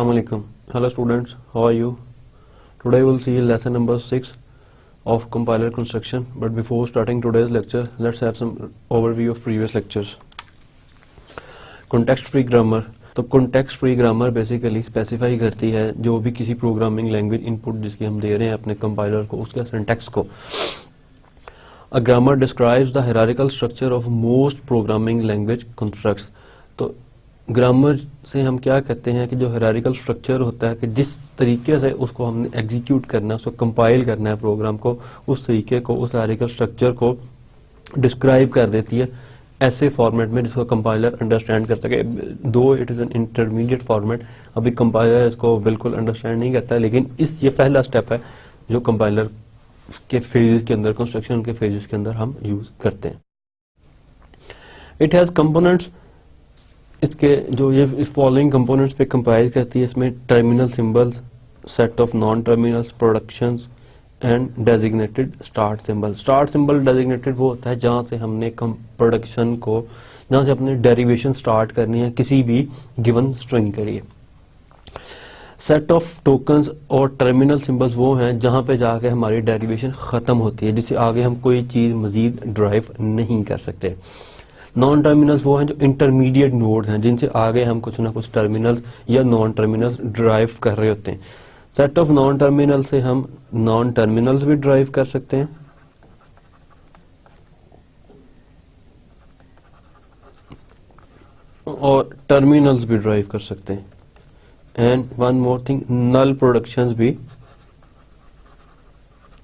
Assalamu alaikum. Hello students, how are you? Today we will see lesson number 6 of compiler construction. But before starting today's lecture, let's have some overview of previous lectures. Context free grammar. तो context free grammar basically specify करती है जो भी किसी programming language input जिसकी हम दे रहे हैं अपने compiler को, उसका syntax को. A grammar describes the hierarchical structure of most programming language constructs. तो ग्रामर से हम क्या कहते हैं कि जो हायरार्किकल स्ट्रक्चर होता है कि जिस तरीके से उसको हमने एग्जीक्यूट करना है, उसको कंपाइल करना है प्रोग्राम को, उस तरीके को, उस हायरार्किकल स्ट्रक्चर को डिस्क्राइब कर देती है ऐसे फॉर्मेट में जिसको कंपाइलर अंडरस्टैंड कर सके. दो it is an intermediate format, अभी कंपाइलर इसको बिल्कुल अंडरस्टैंड नहीं करता है, लेकिन ये पहला स्टेप है जो कंपाइलर के फेजेस के अंदर, कंस्ट्रक्शन के फेजेस के अंदर हम यूज करते हैं. It has components. इसके जो ये फॉलोइंग कंपोनेंट्स पे कंपाइल करती है. इसमें terminal symbols, set of non terminals, productions and designated start symbol. Start symbol designated वो होता है जहां से हमने प्रोडक्शन को, जहां से अपने डेरिवेशन स्टार्ट करनी है किसी भी गिवन स्ट्रिंग के लिए. सेट ऑफ टोकन्स और टर्मिनल सिंबल्स वो हैं जहां पे जाके हमारी डेरिवेशन खत्म होती है, जिससे आगे हम कोई चीज मजीद ड्राइव नहीं कर सकते. नॉन टर्मिनल्स वो हैं जो इंटरमीडिएट नोड्स हैं, जिनसे आगे हम कुछ ना कुछ टर्मिनल्स या नॉन टर्मिनल्स ड्राइव कर रहे होते हैं. सेट ऑफ नॉन टर्मिनल से हम नॉन टर्मिनल्स भी ड्राइव कर सकते हैं और टर्मिनल्स भी ड्राइव कर सकते हैं. And one more thing, null productions भी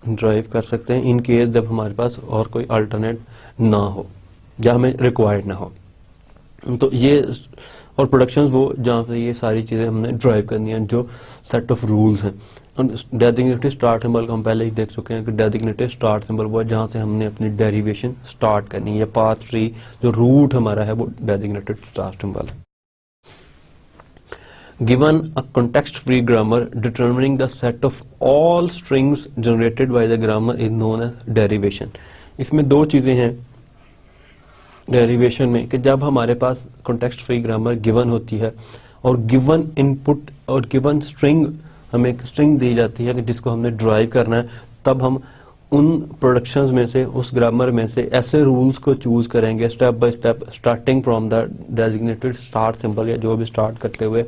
ड्राइव कर सकते हैं इन केस जब हमारे पास और कोई अल्टरनेट ना हो या हमें रिक्वायर्ड ना हो. तो ये और प्रोडक्शंस वो जहाँ पे ये सारी चीजें हमने ड्राइव करनी है, जो सेट ऑफ रूल्स हैं. डेजिग्नेटेड स्टार्ट सिंबल को हम पहले ही देख चुके हैं कि डेजिग्नेटेड स्टार्ट सिंबल वो है जहाँ से हमने अपनी डेरिवेशन स्टार्ट करनी है. पाथ ट्री जो रूट हमारा है वो डेजिग्नेटेड स्टार्ट सिंबल है. Given a context-free grammar, determining the set of all strings generated by the grammar is known as derivation. इसमें दो चीजें हैं डेरिवेशन में कि जब हमारे पास कॉन्टेक्स्ट फ्री ग्रामर गिवन होती है और गिवन इनपुट और गिवन स्ट्रिंग, हमें एक स्ट्रिंग दी जाती है कि जिसको हमने ड्राइव करना है, तब हम उन प्रोडक्शंस में से, उस ग्रामर में से ऐसे रूल्स को चूज करेंगे step by step, starting from the designated start symbol या जो भी स्टार्ट करते हुए,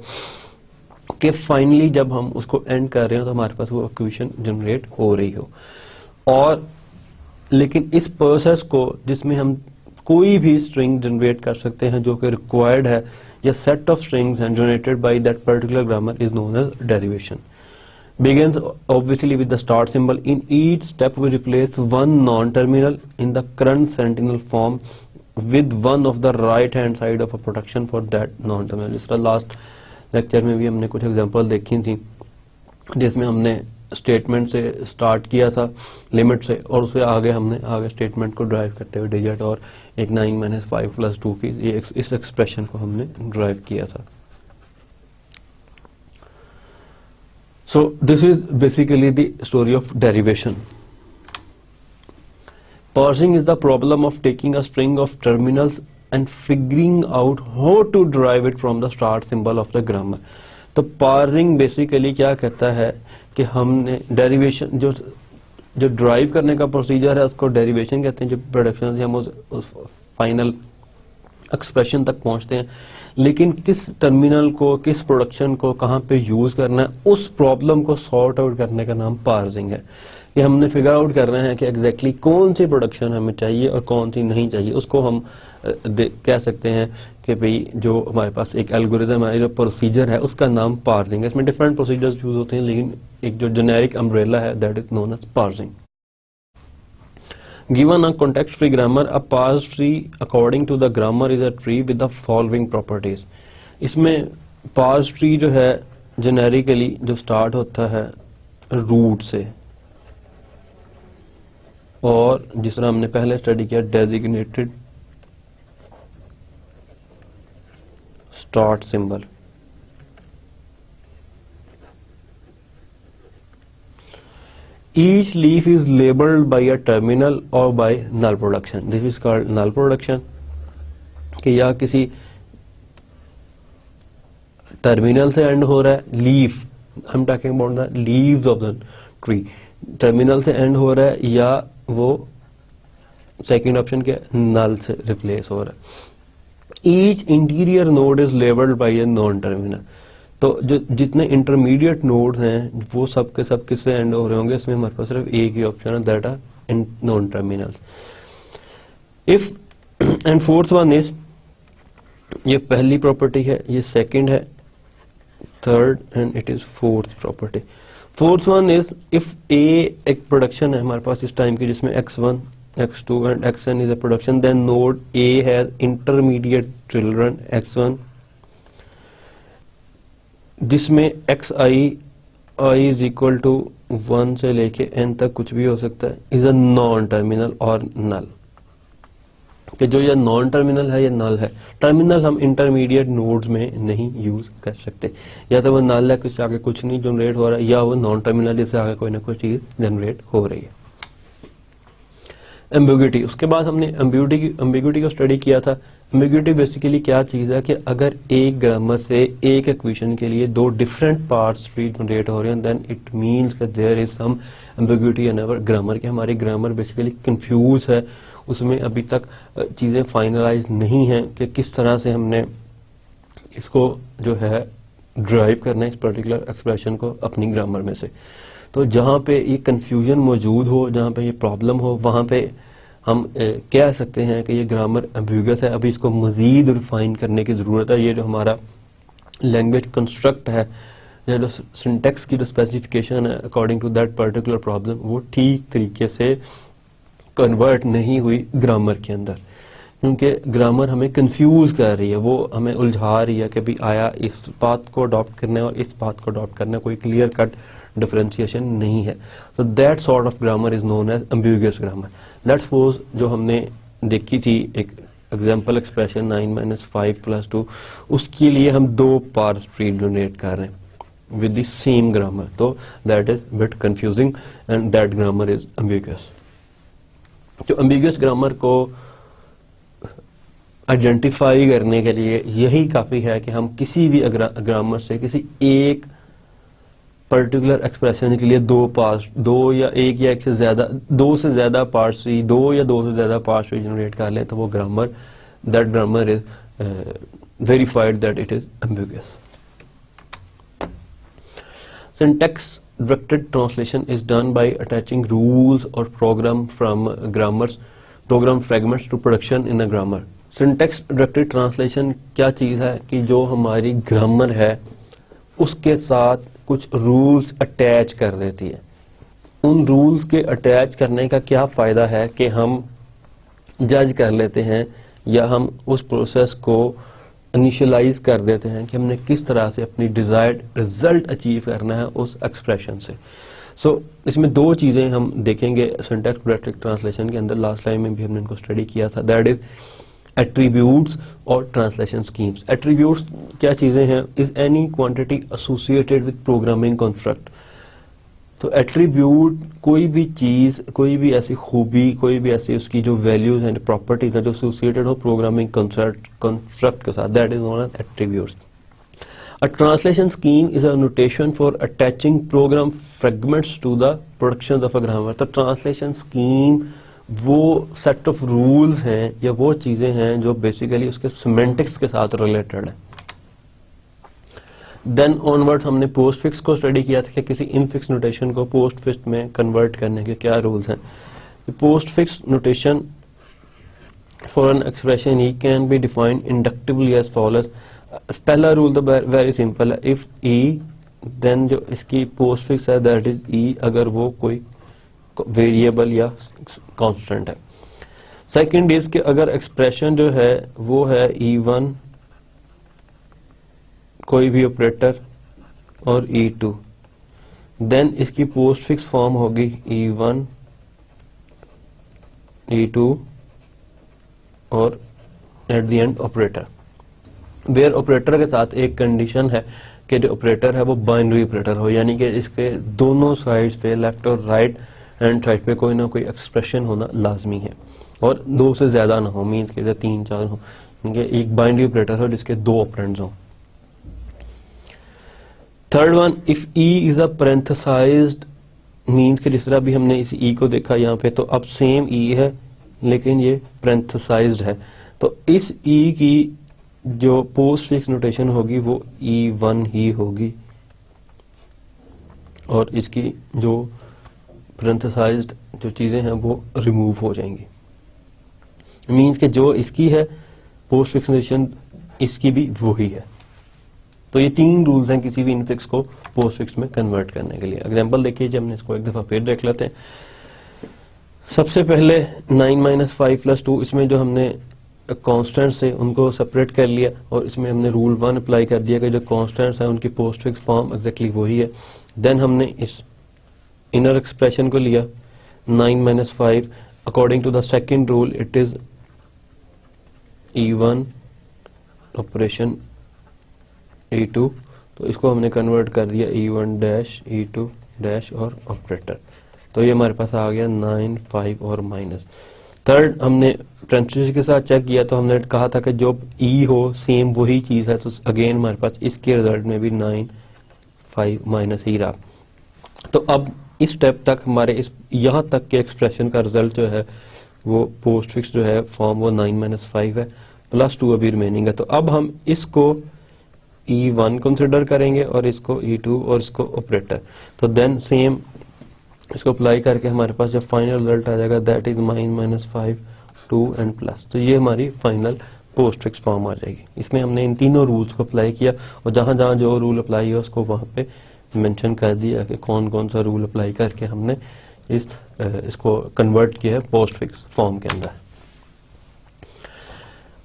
कि फाइनली जब हम उसको एंड कर रहे हो तो हमारे पास वो इक्वेशन जनरेट हो रही हो. और लेकिन इस प्रोसेस को जिसमें हम कोई भी स्ट्रिंग जनरेट कर सकते हैं जो कि रिक्वायर्ड है, या सेट ऑफ स्ट्रिंग्स हैं generated by that particular grammar, is known as derivation. Begins obviously with the start symbol. In each step we replace one non-terminal in the current sentinel form with one of the right hand side of a production for that non-terminal. जिस तरह last lecture में भी हमने कुछ example देखी थी जिसमें हमने स्टेटमेंट से स्टार्ट किया था, लिमिट से, और उससे आगे हमने आगे स्टेटमेंट को ड्राइव करते हुए डिजिट और एक 9 - 5 + 2 की ये इस एक्सप्रेशन को हमने ड्राइव किया था. So this is basically the story of derivation. Parsing is the problem of taking a string of terminals and figuring out how to derive it from the start symbol of the grammar. तो parsing basically क्या कहता है कि हमने derivation जो drive करने का procedure है उसको derivation कहते हैं. जो प्रोडक्शन से हम उस फाइनल एक्सप्रेशन तक पहुंचते हैं, लेकिन किस टर्मिनल को, किस प्रोडक्शन को कहां पे यूज करना है, उस प्रॉब्लम को सॉर्ट आउट करने का नाम पार्सिंग है. कि हमने फिगर आउट कर रहे हैं कि एग्जैक्टली कौन सी प्रोडक्शन हमें चाहिए और कौन सी नहीं चाहिए. उसको हम कह सकते हैं कि भाई जो हमारे पास एक एल्गोरिथम है, जो प्रोसीजर है, उसका नाम पार्सिंग है. इसमें डिफरेंट प्रोसीजर्स यूज होते हैं, लेकिन एक जो जेनेरिक अम्ब्रेला है that is known as parsing. Given a context-free grammar, a parse tree according to the grammar is a tree with the following properties. इसमें parse tree जो है generically जो start होता है root से, और जिस तरह हमने पहले स्टडी किया designated start symbol. Each leaf is labeled by a terminal or by null production. This is called null production. कि या किसी टर्मिनल से एंड हो रहा है, leaf, I am talking about the leaves of the tree, terminal से and हो रहा है, या वो सेकेंड ऑप्शन क्या, नल से रिप्लेस हो रहा है। Each interior node is labelled by a non terminal, तो जो जितने इंटरमीडिएट नोड्स हैं वो सब के सब किससे एंड हो रहे होंगे, इसमें हमारे पास सिर्फ एक ही ऑप्शन है, that are in non terminals. If and fourth one is, ये पहली प्रॉपर्टी है, ये सेकंड है, third and it is fourth property. Fourth one is if A एक प्रोडक्शन है हमारे पास इस टाइम की जिसमें x1 x2 and xn is a production, then node A has intermediate children x1 जिसमें xi is equal to 1 से लेके n तक कुछ भी हो सकता है, is a non terminal और null, कि जो ये नॉन टर्मिनल है ये नल है। टर्मिनल हम इंटरमीडिएट नोड्स में नहीं यूज कर सकते, या तो वो नल है कुछ आगे कुछ नहीं जनरेट हो रहा है, या वो नॉन टर्मिनल जिससे आगे कोई ना कोई चीज जनरेट हो रही है। एम्बिग्यूटी, उसके बाद हमने एम्बिग्यूटी को स्टडी किया था। एम्बिग्यूटी बेसिकली क्या चीज है कि अगर एक ग्रामर से एक इक्वेशन के लिए दो डिफरेंट पार्ट्स फ्री जनरेट हो रहे हैं, देन इट मींस कि there is some ambiguity in our grammar, कि हमारी ग्रामर बेसिकली कंफ्यूज है, उसमें अभी तक चीजें फाइनलाइज नहीं हैं कि किस तरह से हमने इसको जो है ड्राइव करना है इस पर्टिकुलर एक्सप्रेशन को अपनी ग्रामर में से। तो जहाँ पे ये कंफ्यूजन मौजूद हो, जहाँ पे ये प्रॉब्लम हो, वहाँ पे हम कह सकते हैं कि ये ग्रामर एम्बिगुअस है, अभी इसको मजीद रिफाइन करने की ज़रूरत है। ये जो हमारा लैंग्वेज कंस्ट्रक्ट है, या जो सिंटेक्स की जो स्पेसिफिकेशन है according to that particular problem, वो ठीक तरीके से कन्वर्ट नहीं हुई ग्रामर के अंदर, क्योंकि ग्रामर हमें कंफ्यूज कर रही है, वो हमें उलझा रही है कि भी आया इस बात को अडॉप्ट करना है और इस बात को अडॉप्ट करना है, कोई क्लियर कट डिफरेंशिएशन नहीं है। So that sort of grammar is known as ambiguous grammar. Let's suppose जो हमने देखी थी एक एग्जांपल एक्सप्रेशन 9 - 5 + 2, उसके लिए हम दो पार्स फ्री जनरेट कर रहे हैं विद द सेम ग्रामर, तो that is bit confusing and that grammar is ambiguous. तो एम्बिगुअस ग्रामर को आइडेंटिफाई करने के लिए यही काफी है कि हम किसी भी ग्रामर से किसी एक पर्टिकुलर एक्सप्रेशन के लिए दो या एक से ज्यादा, दो से ज्यादा पार्ट्स, दो से ज्यादा पार्ट्स जनरेट कर लें, तो वो grammar, that grammar is verified that it is ambiguous. Syntax directed translation is done by attaching rules or program fragments to production in a grammar. Syntax directed translation क्या चीज है कि जो हमारी ग्रामर है उसके साथ कुछ रूल्स अटैच कर देती है। उन रूल्स के अटैच करने का क्या फायदा है कि हम जज कर लेते हैं या हम उस प्रोसेस को इनिशियलाइज कर देते हैं कि हमने किस तरह से अपनी डिजायर्ड रिजल्ट अचीव करना है उस एक्सप्रेशन से। सो इसमें दो चीजें हम देखेंगे सिंटैक्स डायरेक्टेड ट्रांसलेशन के अंदर, लास्ट टाइम में भी हमने इनको स्टडी किया था, दैट इज एट्रीब्यूट्स और ट्रांसलेशन स्कीम्स। एट्रीब्यूट्स क्या चीजें हैं, is any quantity associated with programming construct. तो एट्रीब्यूट कोई भी चीज, कोई भी ऐसी खूबी, कोई भी ऐसी उसकी जो वैल्यूज हैं, प्रॉपर्टीज हैं जो एसोसिएटेड हो प्रोग्रामिंग कंस्ट्रक्ट के साथ, that is known as attributes. A translation scheme is a notation for attaching program fragments to the production of a grammar. तो ट्रांसलेशन स्कीम वो सेट ऑफ रूल्स हैं या वो चीजें हैं जो बेसिकली उसके सिमेंटिक्स के साथ रिलेटेड है। देन ऑनवर्ड हमने पोस्ट फिक्स को स्टडी किया था कि किसी इनफिक्स नोटेशन को पोस्ट फिक्स में कन्वर्ट करने के क्या रूल्स हैं। Postfix notation for an expression E can be defined inductively as follows. पहला रूल तो वेरी सिंपल है, इफ ई देन जो इसकी पोस्ट फिक्स है दैट इज ई अगर वो कोई वेरिएबल या कांस्टेंट है। सेकंड इज कि अगर एक्सप्रेशन जो है वो है E1 कोई भी ऑपरेटर और E2, देन इसकी पोस्ट फिक्स फॉर्म होगी E1 E2 और at the end operator, where operator के साथ एक कंडीशन है कि जो ऑपरेटर है वो बाइनरी ऑपरेटर हो, यानी कि इसके दोनों साइड्स पे लेफ्ट और राइट हैंड साइड पे कोई ना कोई एक्सप्रेशन होना लाजमी है और दो से ज्यादा ना हो, मीन्स के 3-4 हो, एक बाइनरी ऑपरेटर हो जिसके दो ऑपरेंड्स हो। Third one, if E is a parenthesized, means के जिस तरह भी हमने इस ई को देखा यहाँ पे, तो अब सेम ई है लेकिन ये पैरेंथेसाइज्ड है, तो इस ई की जो पोस्ट फिक्स नोटेशन होगी वो E1 ही होगी और इसकी जो पैरेंथेसाइज्ड जो चीजें हैं वो रिमूव हो जाएंगी। मीन्स के जो इसकी है पोस्ट फिक्स नोटेशन इसकी भी वही है। तो ये 3 रूल्स हैं किसी भी इनफिक्स को पोस्ट फिक्स में कन्वर्ट करने के लिए। एग्जांपल देखिए, जब हमने इसको एक दफा फिर देख लेते हैं। सबसे पहले 9 - 5 + 2, इसमें जो हमने कॉन्स्टेंट्स है उनको सेपरेट कर लिया और इसमें हमने रूल 1 अप्लाई कर दिया कि जो कॉन्स्टेंट्स हैं उनकी पोस्ट फिक्स फॉर्म एग्जैक्टली वही है। देन हमने इस इनर एक्सप्रेशन को लिया 9 - 5, according to the second rule it is E1 operation E2, तो इसको हमने कन्वर्ट कर दिया E1 डैश E2 डैश और ऑपरेटर। तो ये हमारे पास आ गया 9, 5 और माइनस। थर्ड, हमने पेरेंथेसिस के साथ चेक किया तो हमने कहा था कि जो ई हो सेम वही चीज है, तो अगेन हमारे पास इसके रिजल्ट में भी 9, 5 माइनस ही रहा। तो अब इस स्टेप तक हमारे इस यहां तक के एक्सप्रेशन का रिजल्ट जो है वो पोस्ट फिक्स जो है फॉर्म वो 9 - 5 है, +2 अभी रिमेनिंग है। तो अब हम इसको E1 कंसिडर करेंगे और इसको E2 और इसको ऑपरेटर। तो देन सेम इसको अप्लाई करके हमारे पास जो फाइनल रिजल्ट आ जाएगा दैट इज 9 - 5, 2 एंड प्लस। तो ये हमारी फाइनल पोस्ट फिक्स फॉर्म आ जाएगी। इसमें हमने इन तीनों रूल्स को अप्लाई किया और जहां जहां जो रूल अप्लाई है उसको वहां पे मेंशन कर दिया कि कौन कौन सा रूल अप्लाई करके हमने इसको कन्वर्ट किया है पोस्ट फिक्स फॉर्म के अंदर।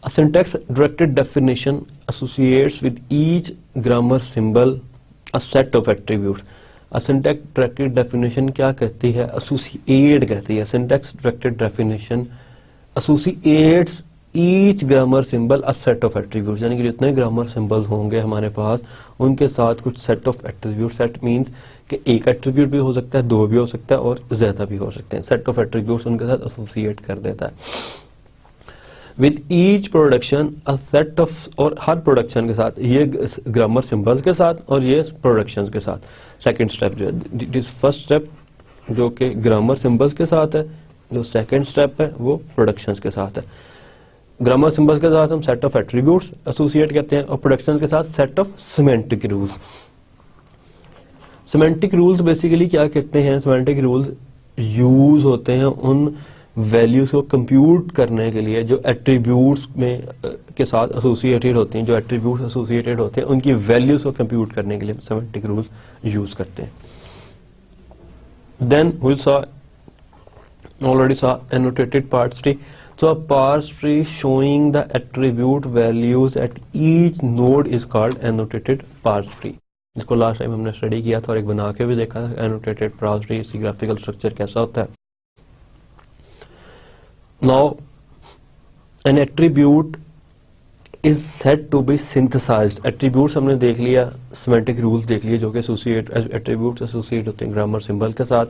A syntax directed definition associates with each grammar symbol a set of attributes. A syntax directed definition क्या कहती है? Associate कहती है। Syntax directed definition associates each grammar symbol a set of attributes, यानी कि जितने grammar symbols होंगे हमारे पास उनके साथ कुछ set of attributes। Set means कि एक attribute भी हो सकता है, 2 भी हो सकता है और ज्यादा भी हो सकते हैं। Set of attributes उनके साथ associate कर देता है। With each production a set of, और हर प्रोडक्शन के साथ, ये ग्रामर सिंबल्स के साथ और ये प्रोडक्शंस के साथ। सेकंड स्टेप जो है, फर्स्ट स्टेप जो कि ग्रामर सिंबल्स के साथ है, जो सेकंड स्टेप है वो प्रोडक्शंस के साथ है। ग्रामर सिंबल्स के साथ हम सेट ऑफ एट्रीब्यूट्स एसोसिएट कहते हैं और प्रोडक्शंस के साथ set of semantic rules. Semantic rules basically क्या कहते हैं? सिमेंटिक रूल्स यूज होते हैं उन वैल्यूज को कंप्यूट करने के लिए जो एट्रीब्यूट्स में के साथ एसोसिएटेड होते हैं, जो एट्रीब्यूट्स एसोसिएटेड होते हैं उनकी वैल्यूज को कंप्यूट करने के लिए सिमेंटिक रूल्स यूज करते हैं। Then we saw already saw annotated parse tree. So a parse tree showing the attribute values at each node is called annotated parse tree. इसको लास्ट टाइम हमने study किया था और एक बना के भी देखा था annotated parse tree, इसकी ग्राफिकल स्ट्रक्चर कैसा होता है। Now an attribute is said to be synthesized. Attributes हमने देख लिया, semantic rules देख लिए जो कि attributes associate होते हैं grammar symbol के साथ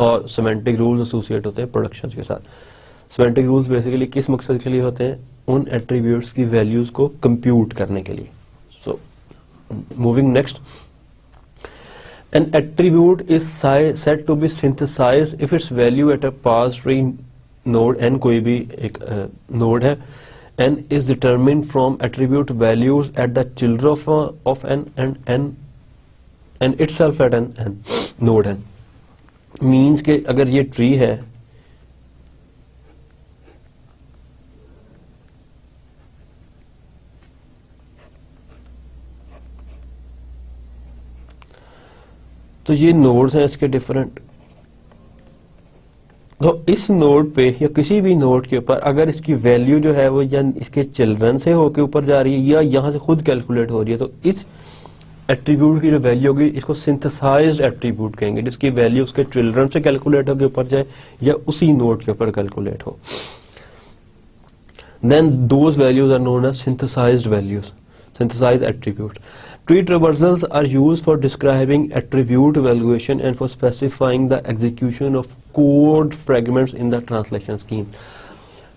और semantic rules associate होते हैं productions के साथ। semantic rules basically किस मकसद के लिए होते हैं? उन attributes की values को compute करने के लिए। So moving next, an attribute is said to be synthesized if its value at a parse tree node n, कोई भी एक node है, n is determined from attribute values at the children of n and itself at n node n। means के अगर ये tree है तो ये नोड्स हैं इसके डिफरेंट। तो इस नोड पे या किसी भी नोड के ऊपर अगर इसकी वैल्यू जो है वो या इसके चिल्ड्रन से होके ऊपर जा रही है या यहाँ से खुद कैलकुलेट हो रही है, तो इस एट्रीब्यूट की जो वैल्यू होगी इसको सिंथेसाइज्ड एट्रीब्यूट कहेंगे, जिसकी वैल्यू उसके चिल्ड्रन से कैलकुलेट होकर ऊपर जाए या उसी नोड के ऊपर कैलकुलेट हो। Then those values are known as synthesised values, synthesised attribute. Tree traversals are used for describing attribute evaluation and for specifying the execution of code fragments in the translation scheme.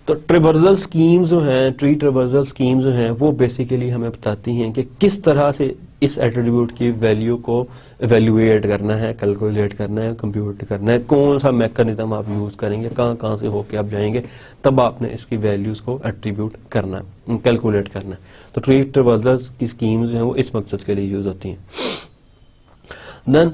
तो traversal schemes जो हैं, tree traversal schemes जो हैं, वो basically हमें बताती हैं कि किस तरह से इस एट्रीब्यूट की वैल्यू को एवेल्युएट करना है, कैलकुलेट करना है, कंप्यूट करना है, कौन सा मैकेनिज्म आप यूज करेंगे, कहाँ कहाँ से होके आप जाएंगे, तब आपने इसकी वैल्यूज को एट्रीब्यूट करना है, कैलकुलेट करना है। तो ट्री ट्रावर्सल्स की स्कीम्स जो है वो इस मकसद के लिए यूज होती हैं। Then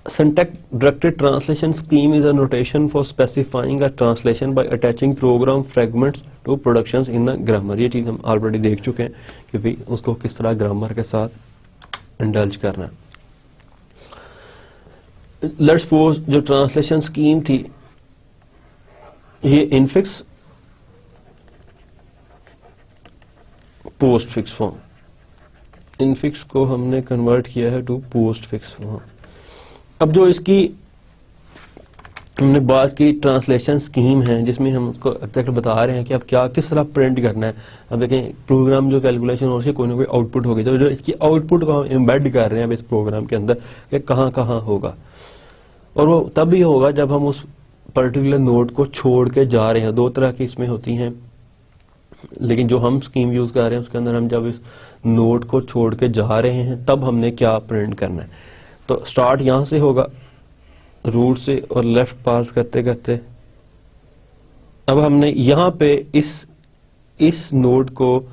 syntax directed translation scheme is a notation for specifying a translation by attaching program fragments to productions in the grammar। ये चीज हम ऑलरेडी देख चुके हैं कि भाई उसको किस तरह ग्रामर के साथ इंडल्ज करना है। लेट्स सपोज जो ट्रांसलेशन स्कीम थी ये infix post fix form, infix को हमने कन्वर्ट किया है टू पोस्ट फिक्स फॉर्म। अब जो इसकी हमने बात की ट्रांसलेशन स्कीम है जिसमें हम उसको एग्जैक्ट बता रहे हैं कि अब क्या किस तरह प्रिंट करना है। अब देखें प्रोग्राम जो कैलकुलेशन हो रही है कोई ना कोई आउटपुट होगी, तो जो इसकी आउटपुट को हम एम्बेड कर रहे हैं अब इस प्रोग्राम के अंदर कि कहाँ कहाँ होगा, और वो तब भी होगा जब हम उस पर्टिकुलर नोड को छोड़ के जा रहे हैं। दो तरह की इसमें होती हैं, लेकिन जो हम स्कीम यूज कर रहे हैं उसके अंदर हम जब इस नोड को छोड़ के जा रहे हैं तब हमने क्या प्रिंट करना है। तो स्टार्ट यहां से होगा रूट से और लेफ्ट पास करते करते अब हमने यहां पे इस नोड को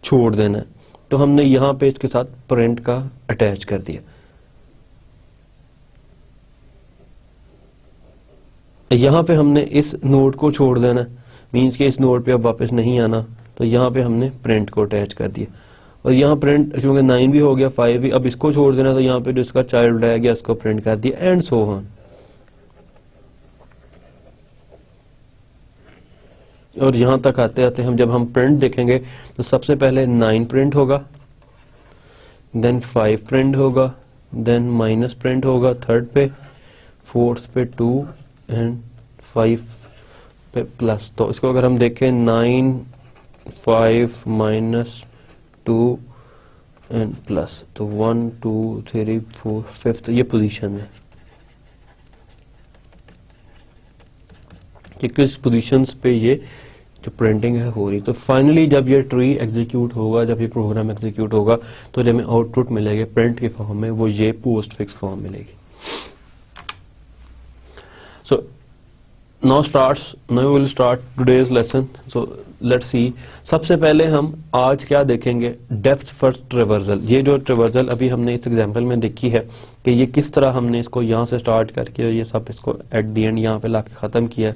छोड़ देना है, तो हमने यहां पे इसके साथ प्रिंट का अटैच कर दिया। यहां पे हमने इस नोड को छोड़ देना, मींस के इस नोड पे अब वापस नहीं आना, तो यहां पे हमने प्रिंट को अटैच कर दिया। और यहाँ प्रिंट क्योंकि 9 भी हो गया 5 भी, अब इसको छोड़ देना, तो यहाँ पे जो इसका चाइल्ड रह गया इसको प्रिंट कर दिया, एंड सो ऑन। और यहां तक आते आते हम जब हम प्रिंट देखेंगे तो सबसे पहले 9 प्रिंट होगा, देन 5 प्रिंट होगा, देन माइनस प्रिंट होगा थर्ड पे, फोर्थ पे 2 एंड 5 पे प्लस। तो इसको अगर हम देखें 9 5 माइनस 2 एंड प्लस, तो 1 2 3 4 5 ये पोजीशन है कि किस पोजीशंस पे ये जो प्रिंटिंग है हो रही। तो फाइनली जब ये ट्री एग्जीक्यूट होगा, जब ये प्रोग्राम एग्जीक्यूट होगा, तो जब हमें आउटपुट मिलेगी प्रिंट के फॉर्म में, वो ये पोस्ट फिक्स फॉर्म मिलेगी। सो now we will start today's lesson. So let's see, सबसे पहले हम आज क्या देखेंगे, डेप्थ फर्स्ट ट्रेवर्सल। ये जो ट्रेवर्सल अभी हमने इस एग्जांपल में देखी है कि ये किस तरह हमने इसको यहाँ से स्टार्ट करके ये सब इसको एट द एंड यहाँ पे लाके खत्म किया।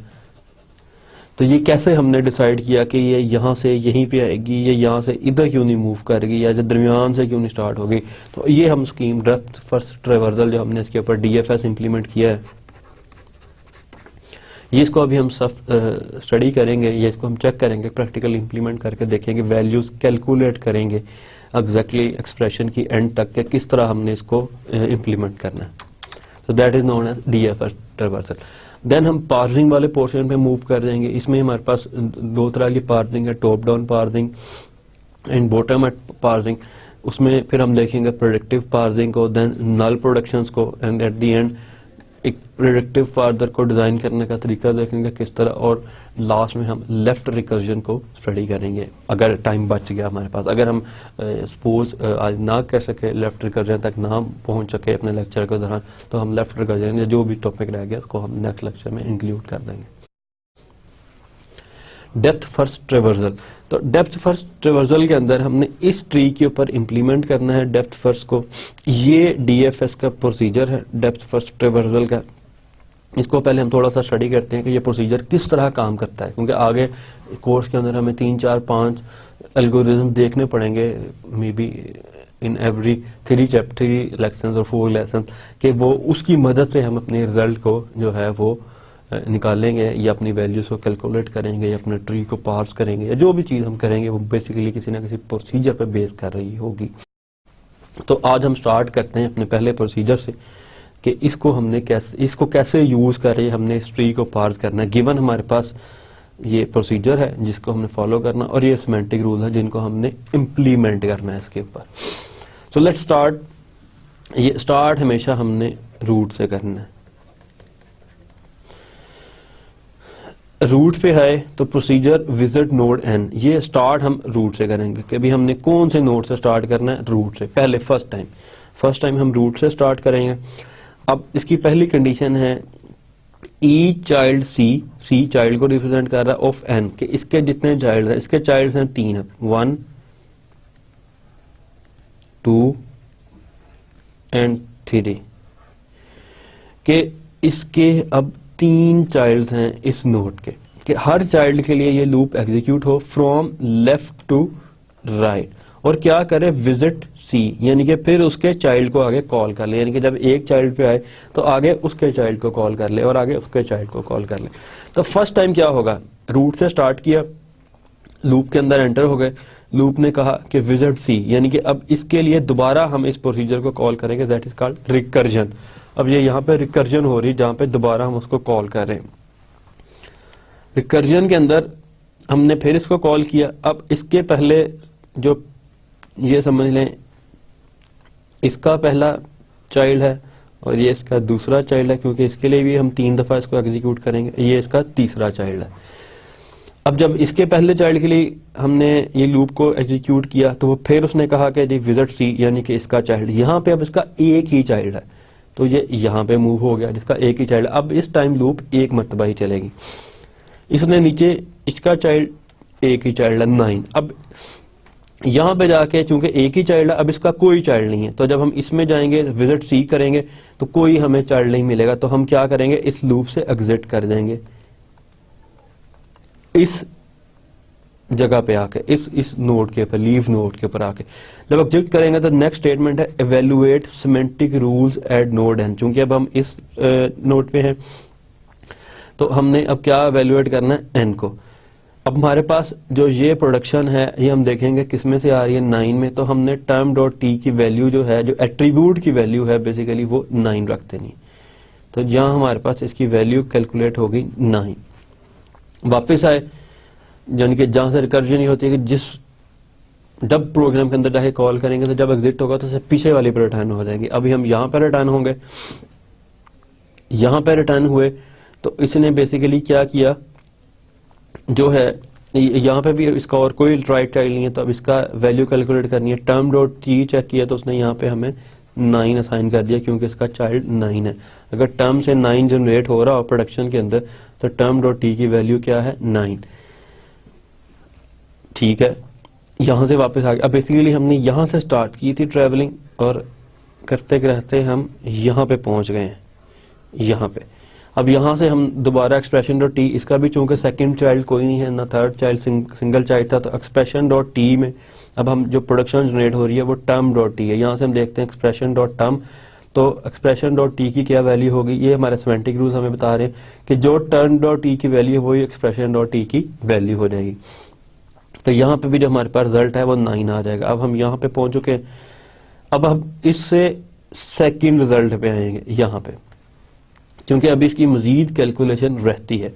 तो ये कैसे हमने डिसाइड किया कि ये यहाँ से यहीं पे आएगी, ये यहाँ से इधर क्यों नहीं मूव करेगी, या जो दरमियान से क्यों नहीं स्टार्ट होगी। तो ये हम स्कीम डेप्थ फर्स्ट ट्रेवर्सल जो हमने इसके ऊपर DFS इंप्लीमेंट किया है, ये इसको अभी हम सब स्टडी करेंगे, ये इसको हम चेक करेंगे, प्रैक्टिकल इंप्लीमेंट करके देखेंगे, वैल्यूज कैलकुलेट करेंगे एग्जैक्टली एक्सप्रेशन की एंड तक के किस तरह हमने इसको इंप्लीमेंट करना है। तो that is known as DFS traversal. Then हम पार्सिंग वाले पोर्शन पे मूव कर जाएंगे। इसमें हमारे पास दो तरह की पार्सिंग है, top down parsing and bottom up parsing. उसमें फिर हम देखेंगे प्रेडिक्टिव पार्सिंग को, देन नल प्रोडक्शंस को, एंड एट द एंड एक प्रेडिक्टिव फार्दर को डिजाइन करने का तरीका देखेंगे किस तरह, और लास्ट में हम लेफ्ट रिकर्जन को स्टडी करेंगे अगर टाइम बच गया हमारे पास। अगर हम सपोज आज ना कर सके, लेफ्ट रिकर्जन तक ना पहुंच सके अपने लेक्चर के दौरान, तो हम लेफ्ट रिकर्जन या जो भी टॉपिक रह गया उसको हम नेक्स्ट लेक्चर में इंक्लूड कर देंगे। डेप्थ फर्स्ट ट्रेवर्सल, तो डेप्थ फर्स्ट ट्रेवर्सल के अंदर हमने इस ट्री के ऊपर इंप्लीमेंट करना है डेप्थ फर्स्ट को। ये DFS का प्रोसीजर है डेप्थ फर्स्ट ट्रेवर्सल का। इसको पहले हम थोड़ा सा स्टडी करते हैं कि ये प्रोसीजर किस तरह काम करता है, क्योंकि आगे कोर्स के अंदर हमें 3 4 5 एल्गोरिज्म देखने पड़ेंगे, may be in every 3 lessons और 4 लेसन, कि वो उसकी मदद से हम अपने रिजल्ट को जो है वो निकालेंगे, या अपनी वैल्यूज को कैलकुलेट करेंगे, या अपने ट्री को पार्स करेंगे, या जो भी चीज हम करेंगे वो बेसिकली किसी ना किसी प्रोसीजर पर बेस कर रही होगी। तो आज हम स्टार्ट करते हैं अपने पहले प्रोसीजर से कि इसको कैसे यूज करें, हमने इस ट्री को पार्स करना है। गिवन हमारे पास ये प्रोसीजर है जिसको हमने फॉलो करना, और ये सिमेंटिक रूल है जिनको हमने इम्प्लीमेंट करना है इसके ऊपर। So let's start. ये स्टार्ट हमेशा हमने रूट से करना है। रूट पे आए तो प्रोसीजर विजिट नोड एन, ये स्टार्ट हम रूट से करेंगे कि अभी हमने कौन से नोड से स्टार्ट करना है, रूट से पहले फर्स्ट टाइम हम रूट से स्टार्ट करेंगे। अब इसकी पहली कंडीशन है ई चाइल्ड सी चाइल्ड को रिप्रेजेंट कर रहा है ऑफ एन, कि इसके जितने चाइल्ड हैं, इसके चाइल्ड हैं 3 है, 1 2 एंड 3, कि इसके अब 3 चाइल्ड्स हैं इस नोड के, कि हर चाइल्ड के लिए ये लूप एग्जीक्यूट हो फ्रॉम लेफ्ट टू राइट, और क्या करे विजिट सी, यानी कि फिर उसके चाइल्ड को आगे कॉल कर ले, यानी कि जब एक चाइल्ड पे आए तो आगे उसके चाइल्ड को कॉल कर ले और आगे उसके चाइल्ड को कॉल कर ले। तो फर्स्ट टाइम क्या होगा, रूट से स्टार्ट किया, लूप के अंदर एंटर हो गए, लूप ने कहा कि विजिट सी, यानी कि अब इसके लिए दोबारा हम इस प्रोसीजर को कॉल करेंगे, दैट इज कॉल्ड रिकर्जन। अब ये यहाँ पे रिकर्जन हो रही, जहां पे दोबारा हम उसको कॉल कर रहे हैं। रिकर्जन के अंदर हमने फिर इसको कॉल किया। अब इसके पहले जो ये समझ लें इसका पहला चाइल्ड है और ये इसका दूसरा चाइल्ड है, क्योंकि इसके लिए भी हम 3 दफा इसको एग्जीक्यूट करेंगे, ये इसका तीसरा चाइल्ड है। अब जब इसके पहले चाइल्ड के लिए हमने ये लूप को एग्जीक्यूट किया तो वो फिर उसने कहा कि विजिट सी, यानी कि इसका चाइल्ड, यहाँ पे अब इसका एक ही चाइल्ड है तो ये यहाँ पे मूव हो गया जिसका एक ही चाइल्ड। अब इस टाइम लूप एक मरतबा ही चलेगी। इसने नीचे इसका चाइल्ड एक ही चाइल्ड है 9, अब यहां पे जाके चूंकि एक ही चाइल्ड है, अब इसका कोई चाइल्ड नहीं है, तो जब हम इसमें जाएंगे विजिट सी करेंगे तो कोई हमें चाइल्ड नहीं मिलेगा, तो हम क्या करेंगे, इस लूप से एग्जिट कर देंगे इस जगह पे आके, इस नोड के ऊपर, लीव नोड के ऊपर आके जब एग्जिट करेंगे तो नेक्स्ट स्टेटमेंट है evaluate semantic rules at node N. चूंकि अब हम इस नोड पे हैं तो हमने अब क्या इवेलुएट करना है, एन को। अब हमारे पास जो ये प्रोडक्शन है ये हम देखेंगे किसमें से आ रही है, 9 में, तो हमने टर्म डॉट टी की वैल्यू जो है, जो एट्रीब्यूट की वैल्यू है बेसिकली वो 9 रखते नहीं, तो जहां हमारे पास इसकी वैल्यू कैलकुलेट होगी 9। वापस आए, यानी कि जहां से रिकर्जन ही होती है कि जिस जब प्रोग्राम के अंदर जाके कॉल करेंगे तो जब एग्जिट होगा तो उससे पीछे वाली पर रिटर्न हो जाएगी। अभी हम यहाँ पर रिटर्न होंगे, यहाँ पर रिटर्न हुए तो इसने बेसिकली क्या किया, जो है यहाँ पे भी इसका और कोई राइट चाइल्ड नहीं है, तो अब इसका वैल्यू कैलकुलेट करनी है। टर्म डॉट टी चेक किया तो उसने यहाँ पे हमें 9 असाइन कर दिया क्योंकि इसका चाइल्ड 9 है। अगर टर्म से 9 जनरेट हो रहा हो प्रोडक्शन के अंदर तो टर्म डॉट टी की वैल्यू क्या है, 9। ठीक है, यहां से वापस आ गए। अब बेसिकली हमने यहां से स्टार्ट की थी ट्रेवलिंग और करते करते हम यहाँ पे पहुंच गए हैं, यहाँ पे। अब यहां से हम दोबारा एक्सप्रेशन डॉट टी, इसका भी चूंकि सेकंड चाइल्ड कोई नहीं है, ना थर्ड चाइल्ड, सिंगल चाइल्ड था, तो एक्सप्रेशन डॉट टी में अब हम जो प्रोडक्शन जनरेट हो रही है वो टर्म डॉट टी है। यहां से हम देखते हैं एक्सप्रेशन डॉट टर्म, तो एक्सप्रेशन डॉट टी की क्या वैल्यू होगी, ये हमारे सिमेंटिक रूल्स हमें बता रहे हैं कि जो टर्म डॉट टी की वैल्यू है वही एक्सप्रेशन डॉट टी की वैल्यू हो जाएगी। तो यहाँ पे भी जो हमारे पास रिजल्ट है वो 9 आ जाएगा। अब हम यहाँ पे पहुंच चुके हैं, अब हम इससे सेकंड रिजल्ट पे आएंगे यहाँ पे, क्योंकि अभी इसकी मजीद कैलकुलेशन रहती है।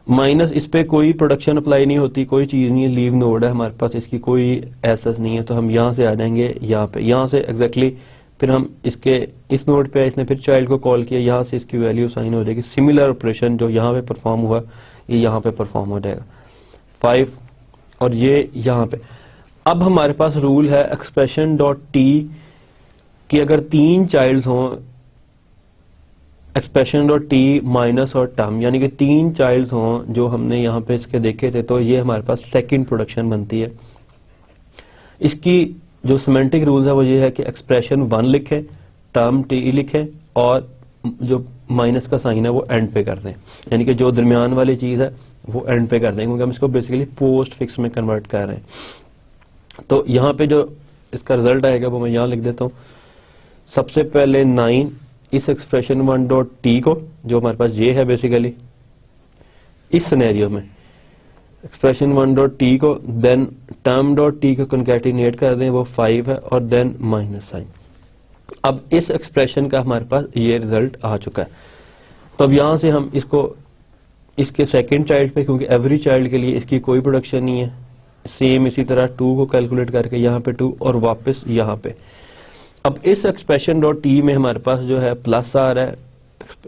माइनस इस पे कोई प्रोडक्शन अप्लाई नहीं होती, कोई चीज नहीं है, लीव नोड है हमारे पास, इसकी कोई एसेस नहीं है, तो हम यहाँ से आ जाएंगे यहाँ पे, यहाँ से एग्जैक्टली फिर हम इसके इस नोड पे इसने फिर चाइल्ड को कॉल किया, यहाँ से इसकी वैल्यू साइन हो जाएगी। सिमिलर ऑपरेशन जो यहाँ पे परफॉर्म हुआ ये यहाँ पे परफॉर्म हो जाएगा 5 और ये यहाँ पे। अब हमारे पास रूल है एक्सप्रेशन डॉट टी कि अगर 3 चाइल्ड्स हों, एक्सप्रेशन डॉट टी माइनस और टर्म, यानी कि 3 चाइल्ड्स हों जो हमने यहाँ पे इसके देखे थे, तो ये हमारे पास सेकंड प्रोडक्शन बनती है। इसकी जो सिमेंटिक रूल्स है वो ये है कि एक्सप्रेशन 1 लिखें, टर्म टी लिखें और जो माइनस का साइन है वो एंड पे कर दें, यानी कि जो दरमियान वाली चीज है वो एंड पे कर दें, क्योंकि हम इसको बेसिकली पोस्ट फिक्स में कन्वर्ट कर रहे हैं। तो यहाँ पे जो इसका रिजल्ट आएगा वो मैं यहाँ लिख देता हूँ। सबसे पहले 9 इस एक्सप्रेशन 1 डॉट टी को, जो हमारे पास ये है बेसिकली इस सिनेरियो में, एक्सप्रेशन 1 डॉट टी को, देन टर्म डॉट टी को कंकैटिनेट कर दें, वो 5 है, और देन माइनस साइन। अब इस एक्सप्रेशन का हमारे पास ये रिजल्ट आ चुका है। तो अब यहां से हम इसको इसके सेकंड चाइल्ड पे, क्योंकि एवरी चाइल्ड के लिए इसकी कोई प्रोडक्शन नहीं है, सेम इसी तरह 2 को कैलकुलेट करके यहाँ पे 2 और वापस यहाँ पे। अब इस एक्सप्रेशन डॉट टी में हमारे पास जो है प्लस आ रहा है,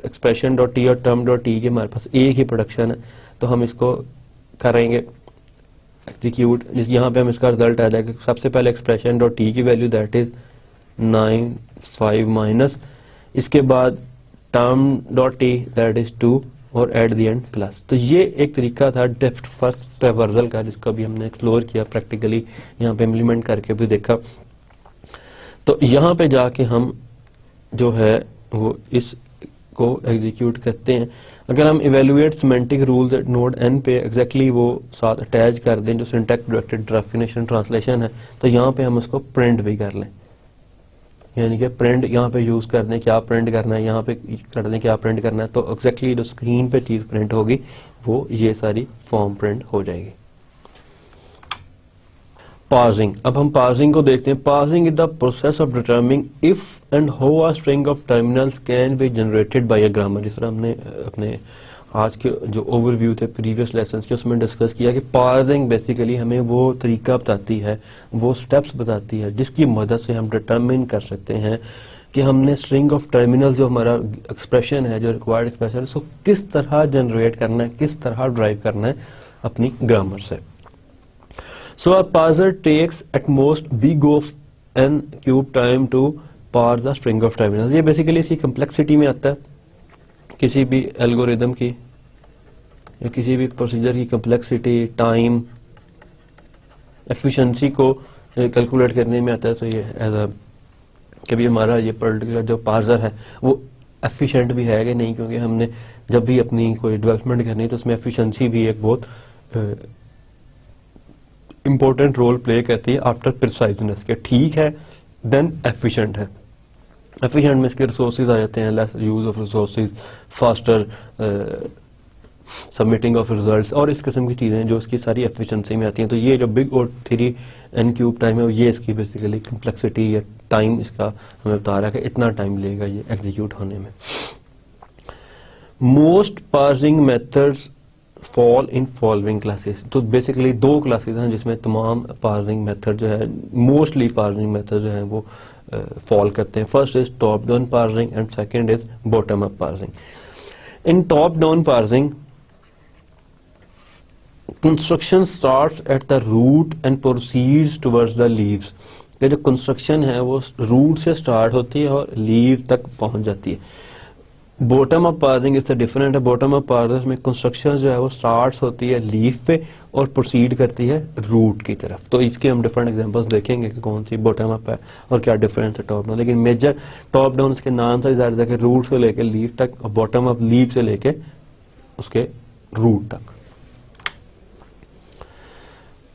एक्सप्रेशन डॉट टी और टर्म डॉट टी के हमारे पास एक ही प्रोडक्शन है, तो हम इसको करेंगे एग्जीक्यूट। यहाँ पे हम इसका रिजल्ट आ जाएगा, सबसे पहले एक्सप्रेशन डॉट टी की वैल्यू दैट इज 9 5 माइनस, इसके बाद term dot T that is 2 और एट द एंड प्लस। तो ये एक तरीका था डेप्थ फर्स्ट ट्रैवर्सल का, जिसको भी हमने एक्सप्लोर किया प्रैक्टिकली, यहाँ पे इम्प्लीमेंट करके भी देखा। तो यहाँ पे जाके हम जो है वो इसको एग्जीक्यूट करते हैं। अगर हम evaluate semantic rules at node N पे एग्जैक्टली वो साथ अटैच कर दें जो सिंटैक्स डायरेक्टेड डेफिनेशन ट्रांसलेशन है, तो यहाँ पे हम उसको प्रिंट भी कर लें, यानी कि प्रिंट यहाँ पे यूज कर दें, क्या प्रिंट करना है यहाँ पे कर दें, क्या प्रिंट करना है, तो एग्जैक्टली जो स्क्रीन पे चीज प्रिंट होगी वो ये सारी फॉर्म प्रिंट हो जाएगी। पार्सिंग, अब हम पार्सिंग को देखते हैं। Parsing is the process of determining if and how a string of terminals can be generated by a grammar. जिस तरह हमने अपने आज के जो ओवरव्यू थे प्रीवियस लेसन्स के उसमें डिस्कस किया कि पार्सिंग बेसिकली हमें वो तरीका बताती है, वो स्टेप्स बताती है जिसकी मदद से हम डिटरमिन कर सकते हैं कि हमने स्ट्रिंग ऑफ टर्मिनल जो हमारा एक्सप्रेशन है, जो रिक्वायर्ड एक्सप्रेशन है, उसको किस तरह जनरेट करना है, किस तरह ड्राइव करना है अपनी ग्रामर से। So a parser takes at most big of n cube time to parse the string of terminals। ये बेसिकली इसी कम्प्लेक्सिटी में आता है, किसी भी एल्गोरिदम की या किसी भी प्रोसीजर की कम्प्लेक्सिटी, टाइम, एफिशिएंसी को कैलकुलेट करने में आता है। तो ये एज अ कभी हमारा ये पर्टिकुलर जो पार्सर है वो एफिशिएंट भी है कि नहीं, क्योंकि हमने जब भी अपनी कोई डेवलपमेंट करनी है तो उसमें एफिशिएंसी भी एक बहुत इंपॉर्टेंट रोल प्ले करती है आफ्टर प्रिसाइजनेस के। ठीक है देन एफिशिएंट है, एफिशिएंट में इसके रिसोर्सेज आ जाते हैं, less use of resources, faster submitting of results और इस किस्म की चीजें जो इसकी सारी एफिशिएंसी में आती हैं। तो ये जो बिग और 3n क्यूब टाइम है ये इसकी बेसिकली कम्प्लेक्सिटी या टाइम इसका हमें बता रहा है कि इतना टाइम लेगा ये एग्जीक्यूट होने में। Most parsing methods fall in following classes. तो बेसिकली दो क्लासेस हैं जिसमें तमाम पार्सिंग मेथड जो है, मोस्टली पार्सिंग मेथड जो है वो फॉल करते हैं। First is top down parsing and second is bottom up parsing. In top down parsing construction starts at the root and proceeds towards the leaves. कि जो construction है वो रूट से स्टार्ट होती है और लीव तक पहुंच जाती है। बॉटम अप पार्सिंग इससे डिफरेंट है। बॉटम अप पार्सिंग में कंस्ट्रक्शन जो है वो स्टार्ट्स होती है लीफ पे और प्रोसीड करती है रूट की तरफ। तो इसके हम डिफरेंट एग्जांपल्स देखेंगे कि कौन सी बॉटम अप है और क्या डिफरेंस है टॉप डाउन। लेकिन मेजर टॉप डाउन इसके नाम से जाहिर है कि रूट से लेके लीफ तक, और बॉटम अप लीफ से लेके उसके रूट तक।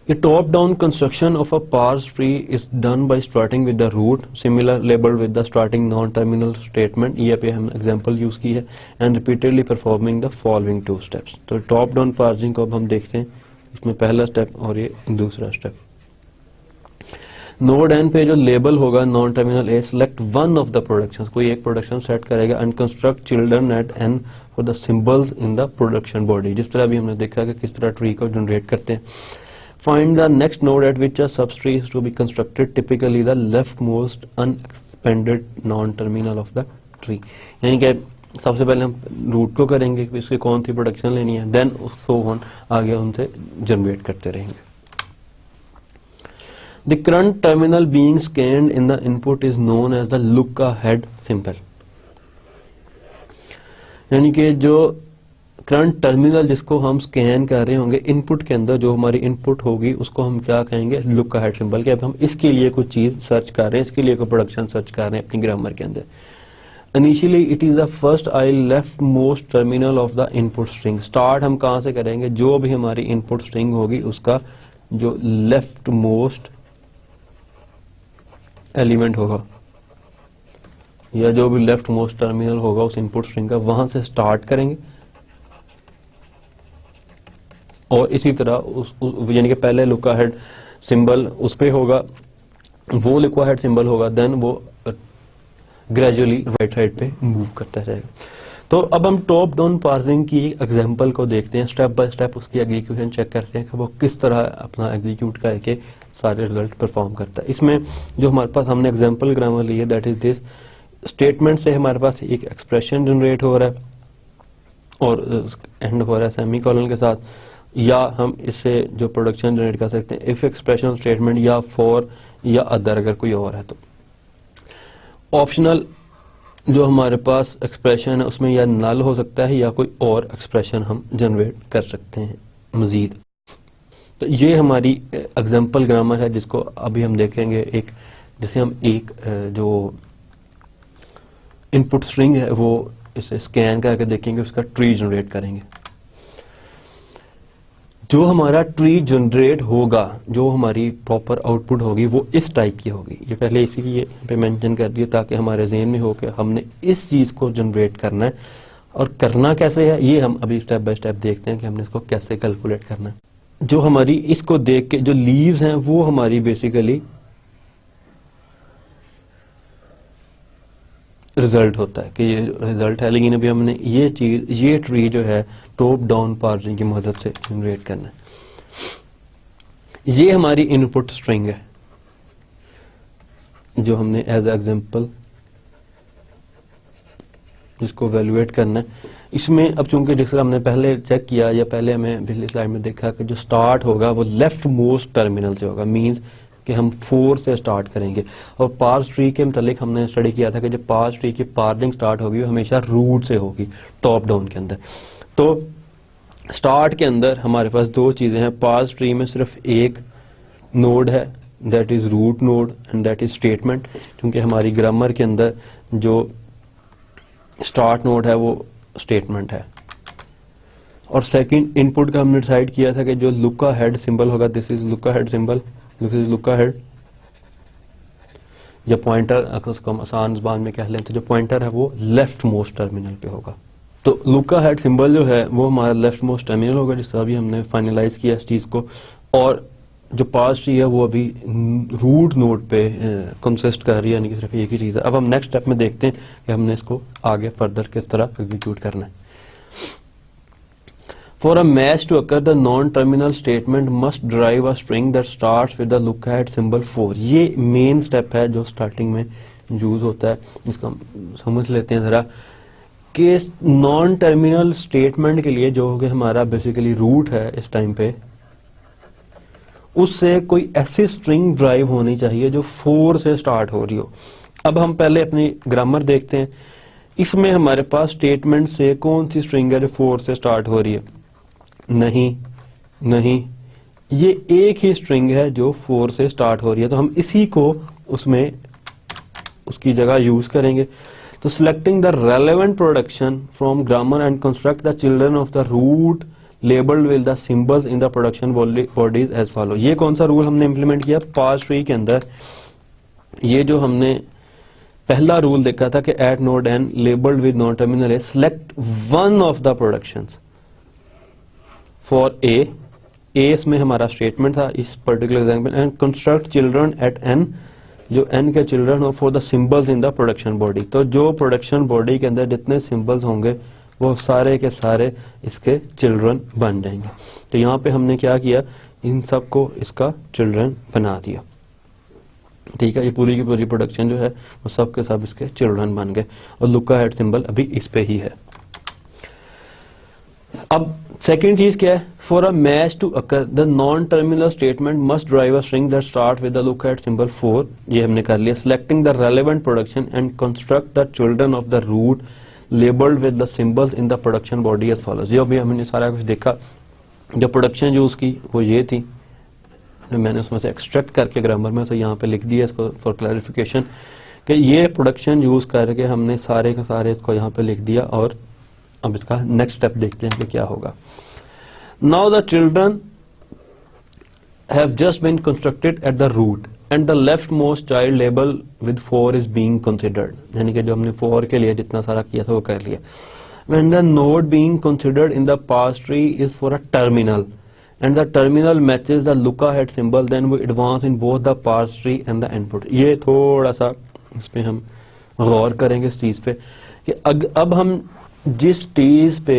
A top-down construction of a parse tree is done by starting with the root, similar labeled with the starting non-terminal statement। ये पे हम example use की है, and repeatedly performing the following two steps। तो top-down parsing को अब हम देखते हैं, इसमें पहला step और ये दूसरा step। नोड एन पे जो लेबल होगा non terminal A, select one of the productions, कोई एक प्रोडक्शन सेट करेगा and construct children at N for the symbols in the production body. जिस तरह भी हमने देखा कि किस तरह ट्री को जनरेट करते हैं। Find the next node at which a subtree is to be constructed, typically the leftmost unexpanded non-terminal of the tree। यानी कि सबसे पहले हम रूट को करेंगे कि इसकी कौन सी प्रोडक्शन लेनी है, देन उसको आगे उनसे जनरेट करते रहेंगे। The current terminal being scanned in the input is known as the look ahead symbol। यानी कि जो करंट टर्मिनल जिसको हम स्कैन कर रहे होंगे इनपुट के अंदर, जो हमारी इनपुट होगी उसको हम क्या कहेंगे, लुक अहेड सिंबल। कि अब हम इसके लिए कोई चीज सर्च कर रहे हैं, इसके लिए कोई प्रोडक्शन सर्च कर रहे हैं अपनी ग्रामर के अंदर। Initially it is the first I left most terminal of the input string. Start हम कहां से करेंगे, जो भी हमारी इनपुट स्ट्रिंग होगी उसका जो लेफ्ट मोस्ट एलिमेंट होगा या जो भी लेफ्ट मोस्ट टर्मिनल होगा उस इनपुट स्ट्रिंग का, वहां से स्टार्ट करेंगे। और इसी तरह यानी कि पहले लुक अहेड सिंबल उस पे होगा, वो लुक अहेड सिंबल होगा, देन वो ग्रेजुअली राइट साइड पे मूव करता जाएगा। तो अब हम टॉप डाउन पार्सिंग की एग्जांपल को देखते हैं, स्टेप बाय स्टेप उसकी एग्जीक्यूशन चेक करते हैं कि वो किस तरह अपना एग्जीक्यूट करके सारे रिजल्ट परफॉर्म करता है। इसमें जो हमारे पास हमने एग्जांपल ग्रामर ली है दैट इज दिस। स्टेटमेंट से हमारे पास एक एक्सप्रेशन जनरेट हो रहा है और एंड हो रहा है सेमी कॉलन के साथ, या हम इससे जो प्रोडक्शन जनरेट कर सकते हैं इफ एक्सप्रेशन स्टेटमेंट या फॉर या अदर अगर कोई और है तो। ऑप्शनल जो हमारे पास एक्सप्रेशन है उसमें या नल हो सकता है या कोई और एक्सप्रेशन हम जनरेट कर सकते हैं मजीद। तो ये हमारी एग्जाम्पल ग्रामर है जिसको अभी हम देखेंगे। एक जैसे हम एक जो इनपुट स्ट्रिंग है वो इसे स्कैन करके देखेंगे, उसका ट्री जनरेट करेंगे। जो हमारा ट्री जनरेट होगा, जो हमारी प्रॉपर आउटपुट होगी वो इस टाइप की होगी। ये पहले इसीलिए पे मेंशन कर दिया ताकि हमारे ज़हन में हो कि हमने इस चीज़ को जनरेट करना है, और करना कैसे है ये हम अभी स्टेप बाय स्टेप देखते हैं कि हमने इसको कैसे कैलकुलेट करना है। जो हमारी इसको देख के जो लीव्स हैं वो हमारी बेसिकली रिजल्ट होता है कि ये रिजल्ट है, लेकिन अभी हमने ये चीज, ये ट्री जो है टॉप डाउन पार्सिंग की मदद से जनरेट करना है। ये हमारी इनपुट स्ट्रिंग है जो हमने एज एग्जांपल जिसको वैल्यूएट करना है। इसमें अब चूंकि जैसे हमने पहले चेक किया या पहले हमें पिछली स्लाइड में देखा कि जो स्टार्ट होगा वो लेफ्ट मोस्ट टर्मिनल से होगा, मींस कि हम 4 से स्टार्ट करेंगे। और पार्स ट्री के मुतालिक हमने स्टडी किया था कि जब पार्स ट्री की पार्सिंग स्टार्ट होगी वो हमेशा रूट से होगी टॉप डाउन के अंदर। तो स्टार्ट के अंदर हमारे पास दो चीजें हैं। पार्स ट्री में सिर्फ एक नोड है, that is root node and that is statement, क्योंकि हमारी ग्रामर के अंदर जो स्टार्ट नोड है वो स्टेटमेंट है। और सेकंड इनपुट का हमने डिसाइड किया था कि जो लुका हेड सिंबल होगा, this is lookahead symbol, this is lookahead या पॉइंटर, अगर उसको हम आसान ज़बान में कह लें तो जो पॉइंटर है वो लेफ्ट मोस्ट टर्मिनल पे होगा। तो लुका हेड सिंबल जो है वो हमारा लेफ्ट मोस्ट टर्मिनल होगा, जिस तरह अभी हमने फाइनलाइज किया इस चीज को। और जो पास ट्री है वो अभी रूट नोड पे कंसिस्ट कर रही है, यानी कि सिर्फ एक ही चीज है। अब हम नेक्स्ट स्टेप में देखते हैं कि हमने इसको आगे फर्दर किस तरह एग्जीक्यूट करना है। For a match to occur the non terminal statement must drive a string that starts with the lookahead symbol 4। ये मेन स्टेप है जो स्टार्टिंग में यूज होता है, इसको हम समझ लेते हैं जरा कि नॉन टर्मिनल स्टेटमेंट के लिए जो कि हमारा बेसिकली रूट है इस टाइम पे, उससे कोई ऐसी स्ट्रिंग ड्राइव होनी चाहिए जो 4 से स्टार्ट हो रही हो। अब हम पहले अपनी ग्रामर देखते हैं। इसमें हमारे पास स्टेटमेंट से कौन सी स्ट्रिंग है जो 4 से स्टार्ट हो रही है? नहीं, ये एक ही स्ट्रिंग है जो 4 से स्टार्ट हो रही है, तो हम इसी को उसमें उसकी जगह यूज करेंगे। तो selecting the relevant production from grammar and construct the children of the root labelled with the symbols in the production bodies as follow. ये कौन सा रूल हमने इंप्लीमेंट किया पार्स ट्री के अंदर? ये जो हमने पहला रूल देखा था कि at node N labelled with non terminal है, select one of the productions for A इसमें हमारा स्टेटमेंट था इस particular example, and construct children at N, जो एन के चिल्ड्रन हो for the symbols in the production body. तो जो प्रोडक्शन बॉडी के अंदर जितने सिंबल्स होंगे वो सारे के सारे इसके चिल्ड्रन बन जाएंगे। तो यहाँ पे हमने क्या किया, इन सब को इसका चिल्ड्रन बना दिया। ठीक है, ये पूरी की पूरी प्रोडक्शन जो है वो सब के सब इसके चिल्ड्रन बन गए, और लुका हेड सिंबल अभी इस पे ही है। अब सेकेंड चीज क्या है? For a match to occur the non terminal statement must drive a string that start with the lookahead symbol 4। ये हमने कर लिया। Selecting the relevant production and construct the children of the root labelled with the symbols in the production body as follows. ये अभी हमने सारा कुछ देखा। जो प्रोडक्शन यूज की वो ये थी, मैंने उसमें से एक्सट्रैक्ट करके ग्रामर में तो यहाँ पे लिख दिया इसको फॉर क्लैरिफिकेशन कि ये प्रोडक्शन यूज करके हमने सारे के सारे इसको यहाँ पे लिख दिया। और अब इसका नेक्स्ट स्टेप देखते हैं कि क्या होगा। Now the children have just been constructed at the root and the leftmost child label with 4 is being considered, यानी कि जो हमने 4 के लिए जितना सारा किया था वो कर लिया। When the node being considered in the parse tree is for a terminal and the terminal matches the looka head symbol, then we advance in both the parse tree and the input। ये थोड़ा सा इस पे हम गौर करेंगे इस चीज पे कि अब हम जिस चीज पे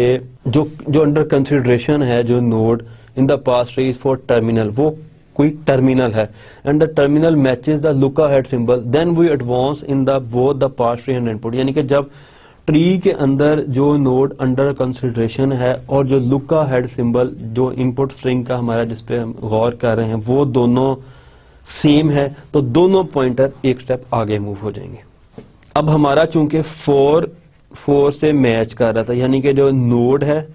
जो अंडर कंसिडरेशन है, जो node in the parse tree is for terminal, वो कोई टर्मिनल है and the terminal matches the lookahead symbol, then we advance in the both the parse tree and input. यानी कि जब ट्री के अंदर जो नोड अंडर कंसिडरेशन है और जो लुका हेड सिंबल जो इनपुट स्ट्रिंग का हमारा जिस पे हम गौर कर रहे हैं वो दोनों सेम है, तो दोनों पॉइंटर एक स्टेप आगे मूव हो जाएंगे। अब हमारा चूंकि 4 से मैच कर रहा था, यानी कि जो नोड है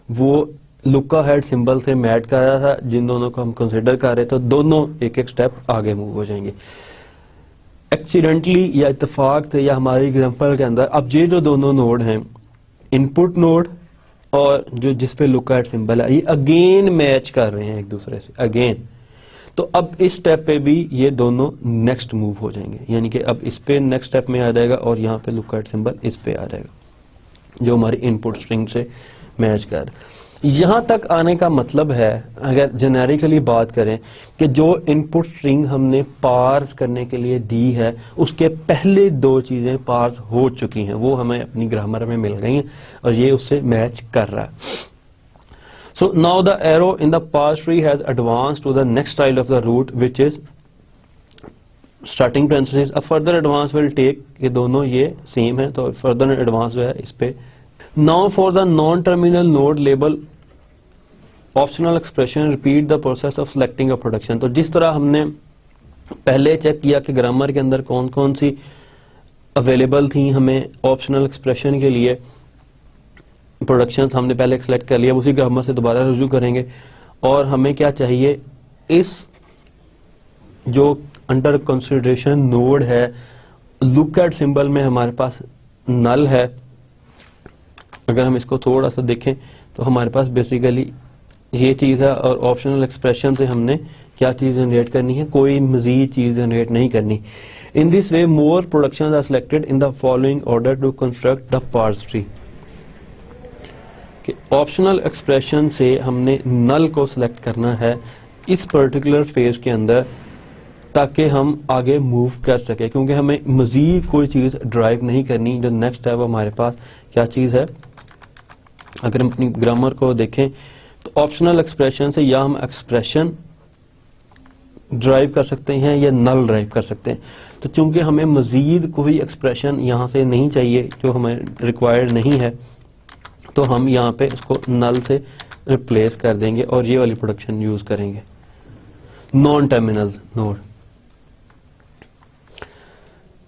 वो लुका हेड सिंबल से मैच कर रहा था, जिन दोनों को हम कंसिडर कर रहे थे, तो दोनों एक एक स्टेप आगे मूव हो जाएंगे। एक्सीडेंटली या इत्तेफाक से या हमारे एग्जांपल के अंदर अब ये जो दोनों नोड हैं, इनपुट नोड और जो जिस पे लुका हेड सिंबल है, ये अगेन मैच कर रहे हैं एक दूसरे से अगेन। तो अब इस स्टेप पे भी ये दोनों नेक्स्ट मूव हो जाएंगे, यानी कि अब इस पे नेक्स्ट स्टेप में आ जाएगा और यहाँ पे लुक एट सिंबल इस पे आ जाएगा जो हमारी इनपुट स्ट्रिंग से मैच कर। यहां तक आने का मतलब है, अगर जेनेरिकली बात करें, कि जो इनपुट स्ट्रिंग हमने पार्स करने के लिए दी है उसके पहले दो चीजें पार्स हो चुकी हैं, वो हमें अपनी ग्रामर में मिल गई हैं और ये उससे मैच कर रहा है। So now the arrow in the parse tree has advanced to the next child of the root, which is starting parenthesis. A further advance will take, ये दोनों ये सेम है तो further advance जो है इस पे। Now for the non-terminal node label optional expression repeat the process of selecting a production। तो जिस तरह हमने पहले चेक किया कि ग्रामर के अंदर कौन कौन सी अवेलेबल थी हमें ऑप्शनल एक्सप्रेशन के लिए, प्रोडक्शन हमने पहले सेलेक्ट कर लिया, उसी ग्रामर से दोबारा रिव्यू करेंगे। और हमें क्या चाहिए, इस जो अंडर कंसिडरेशन नोड है लुक एट सिंबल में हमारे पास नल है। अगर हम इसको थोड़ा सा देखें तो हमारे पास बेसिकली ये चीज है और ऑप्शनल एक्सप्रेशन से हमने क्या चीज जनरेट करनी है, कोई मजीद चीज जनरेट नहीं करनी। In this way more productions are selected in the following order to construct the parse tree. कि ऑप्शनल एक्सप्रेशन से हमने नल को सिलेक्ट करना है इस पर्टिकुलर फेज के अंदर ताकि हम आगे मूव कर सके, क्योंकि हमें मजीद कोई चीज ड्राइव नहीं करनी। जो नेक्स्ट स्टेप हमारे पास क्या चीज है, अगर हम अपनी ग्रामर को देखें तो ऑप्शनल एक्सप्रेशन से या हम एक्सप्रेशन ड्राइव कर सकते हैं या नल ड्राइव कर सकते हैं। तो चूंकि हमें मजीद कोई एक्सप्रेशन यहां से नहीं चाहिए जो हमें रिक्वायर्ड नहीं है, तो हम यहाँ पे इसको नल से रिप्लेस कर देंगे और ये वाली प्रोडक्शन यूज करेंगे non terminal node.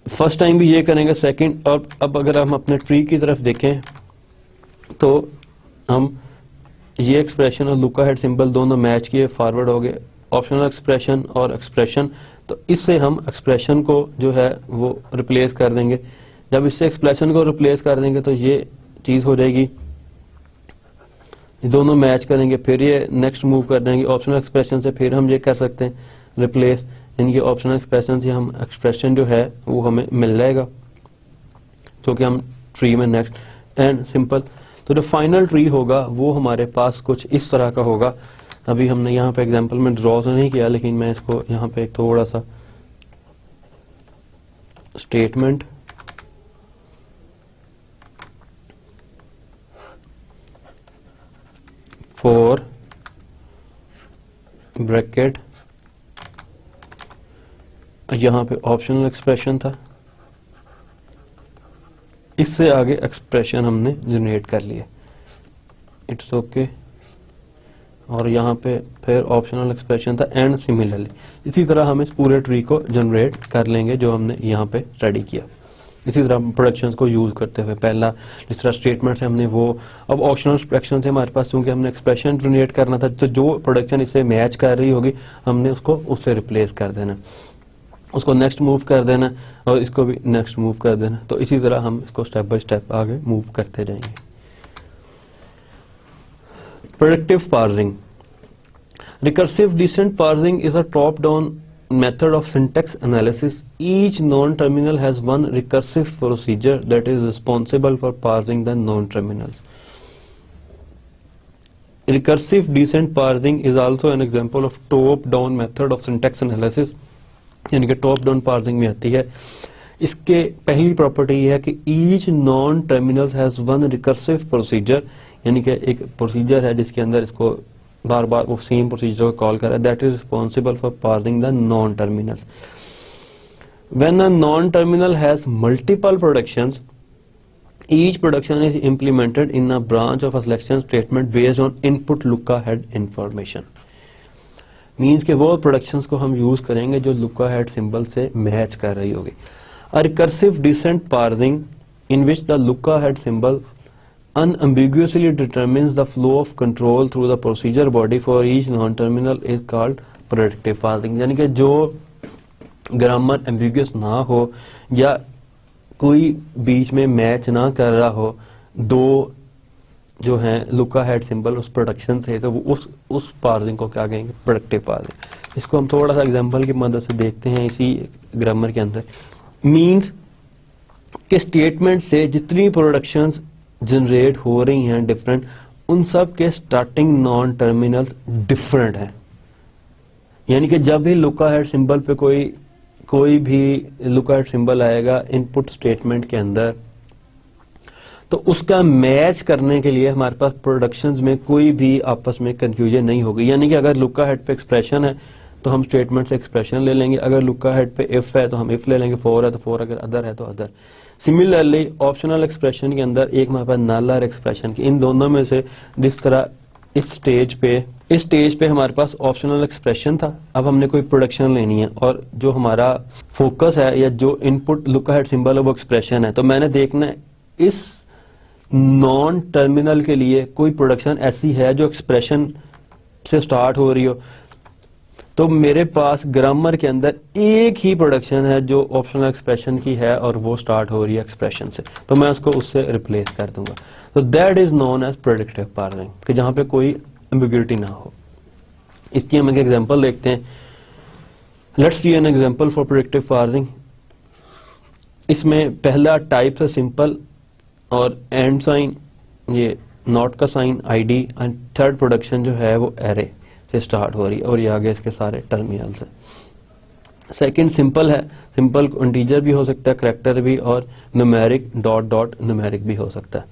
First time भी ये करेंगे, सेकंड। और अब अगर हम अपने ट्री की तरफ देखें तो हम ये एक्सप्रेशन और लुका हेड सिंबल दोनों मैच किए, फॉरवर्ड हो गए, ऑप्शनल एक्सप्रेशन और एक्सप्रेशन। तो इससे हम एक्सप्रेशन को जो है वो रिप्लेस कर देंगे। जब इससे एक्सप्रेशन को रिप्लेस कर देंगे तो ये चीज हो जाएगी, दोनों मैच करेंगे, फिर ये नेक्स्ट मूव कर देंगे ऑप्शनल एक्सप्रेशन से, फिर हम ये कर सकते हैं रिप्लेस, इनके ऑप्शनल एक्सप्रेशन से हम एक्सप्रेशन जो है वो हमें मिल जाएगा जो कि हम ट्री में नेक्स्ट एंड सिंपल। तो जो फाइनल ट्री होगा वो हमारे पास कुछ इस तरह का होगा। अभी हमने यहाँ पे एग्जांपल में ड्रॉ तो नहीं किया, लेकिन मैं इसको यहाँ पे थोड़ा सा स्टेटमेंट फॉर ब्रैकेट, यहां पे ऑप्शनल एक्सप्रेशन था, इससे आगे एक्सप्रेशन हमने जनरेट कर लिया, इट्स ओके। और यहाँ पे फिर ऑप्शनल एक्सप्रेशन था एंड सिमिलरली। इसी तरह हम इस पूरे ट्री को जनरेट कर लेंगे जो हमने यहाँ पे स्टडी किया। इसी तरह प्रोडक्शंस को यूज करते हुए पहला जिस तरह स्टेटमेंट से हमने वो, अब ऑप्शनल एक्सप्रेशन से हमारे पास चूंकि हमने एक्सप्रेशन जनरेट करना था, तो जो प्रोडक्शन इससे मैच कर रही होगी हमने उसको उससे रिप्लेस कर देना, उसको नेक्स्ट मूव कर देना और इसको भी नेक्स्ट मूव कर देना। तो इसी तरह हम इसको स्टेप बाय स्टेप आगे मूव करते जाएंगे। Predictive parsing. Recursive descent parsing is a top-down method of syntax analysis. Each non-terminal has one recursive procedure that is responsible for parsing the non-terminals. Recursive descent parsing is also an example of top-down method of syntax analysis. यानी कि top-down parsing में आती है। इसके पहली property है कि each non-terminal has one recursive procedure, यानी कि एक प्रोसीजर है जिसके अंदर इसको बार बार वो सेम प्रोसीजर को कॉल कर रहा है, that is responsible for parsing the non terminals. When a non terminal has multiple productions each production is implemented in a branch of a selection statement based on input look ahead information. Means के वो प्रोडक्शंस को हम use करेंगे जो look ahead symbol से match कर रही होगी। A recursive descent parsing in which the lookahead symbol unambiguously determines the flow of control through the procedure body for each non-terminal is called predictive parsing। यानी कि जो grammar ambiguous ना हो या कोई बीच में मैच ना कर रहा हो दो जो है लुकाहेड सिंबल उस प्रोडक्शन से, तो वो उस पार्सिंग को क्या कहेंगे, प्रेडिक्टिव पार्सिंग। इसको हम थोड़ा सा एग्जांपल की मदद से देखते हैं इसी ग्रामर के अंदर। मीन्स के स्टेटमेंट से जितनी प्रोडक्शंस जनरेट हो रही हैं डिफरेंट, उन सब के स्टार्टिंग नॉन टर्मिनल्स डिफरेंट हैं। यानी कि जब भी लुकाहेड सिंबल पे कोई भी लुकाहेड सिंबल आएगा इनपुट स्टेटमेंट के अंदर, तो उसका मैच करने के लिए हमारे पास प्रोडक्शंस में कोई भी आपस में कंफ्यूजन नहीं होगी। यानी कि अगर लुकाहेड पे एक्सप्रेशन है तो हम स्टेटमेंट से एक्सप्रेशन ले लेंगे, अगर लुकाहेड पे इफ है तो हम इफ ले लेंगे, फॉर है तो फॉर, अगर अदर है तो अदर। सिमिलरली ऑप्शनल एक्सप्रेशन के अंदर एक हमारे पास नल और एक्सप्रेशन की, इन दोनों में से जिस तरह इस स्टेज पे हमारे पास ऑप्शनल एक्सप्रेशन था, अब हमने कोई प्रोडक्शन लेनी है और जो हमारा फोकस है या जो इनपुट लुकाहेड सिंबल है वो एक्सप्रेशन है, तो मैंने देखना है इस नॉन टर्मिनल के लिए कोई प्रोडक्शन ऐसी है जो एक्सप्रेशन से स्टार्ट हो रही हो। तो मेरे पास ग्रामर के अंदर एक ही प्रोडक्शन है जो ऑप्शनल एक्सप्रेशन की है और वो स्टार्ट हो रही है एक्सप्रेशन से, तो मैं उसको उससे रिप्लेस कर दूंगा। तो that is known as predictive parsing, कि जहां पे कोई एम्बिग्युइटी ना हो। इसकी हम एक एग्जांपल देखते हैं। Let's see an example for predictive parsing. इसमें पहला टाइप है सिंपल और एंड साइन, ये नॉट का sign, ID, and third production जो है वो एरे से स्टार्ट हो रही है और ये आगे इसके सारे टर्मिनल्स हैं। सेकंड सिंपल है, सिंपल इंटीजर भी हो सकता है, करैक्टर भी, और न्यूमेरिक डॉट डॉट न्यूमेरिक भी हो सकता है।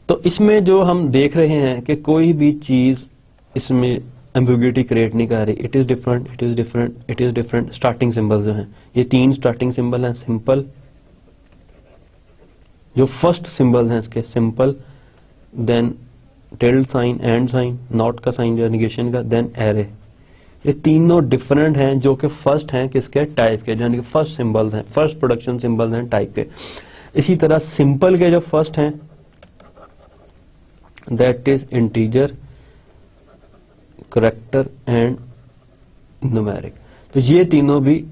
तो इसमें जो हम देख रहे हैं कि कोई भी चीज इसमें एम्बिग्युइटी क्रिएट नहीं कर रही। It is different, it is different, it is different. Starting symbol जो हैं, ये तीन स्टार्टिंग सिंबल हैं सिंपल, जो फर्स्ट सिंबल हैं इसके simple, then tilde sign, and sign, not का साइन जो निगेशन का, देन एरे। ये तीनों डिफरेंट हैं जो कि फर्स्ट हैं किसके, टाइप के, यानी कि फर्स्ट सिंबल्स हैं, फर्स्ट प्रोडक्शन सिंबल्स हैं टाइप के। इसी तरह सिंपल के जो फर्स्ट हैं that is integer, character and numeric. तो ये तीनों भी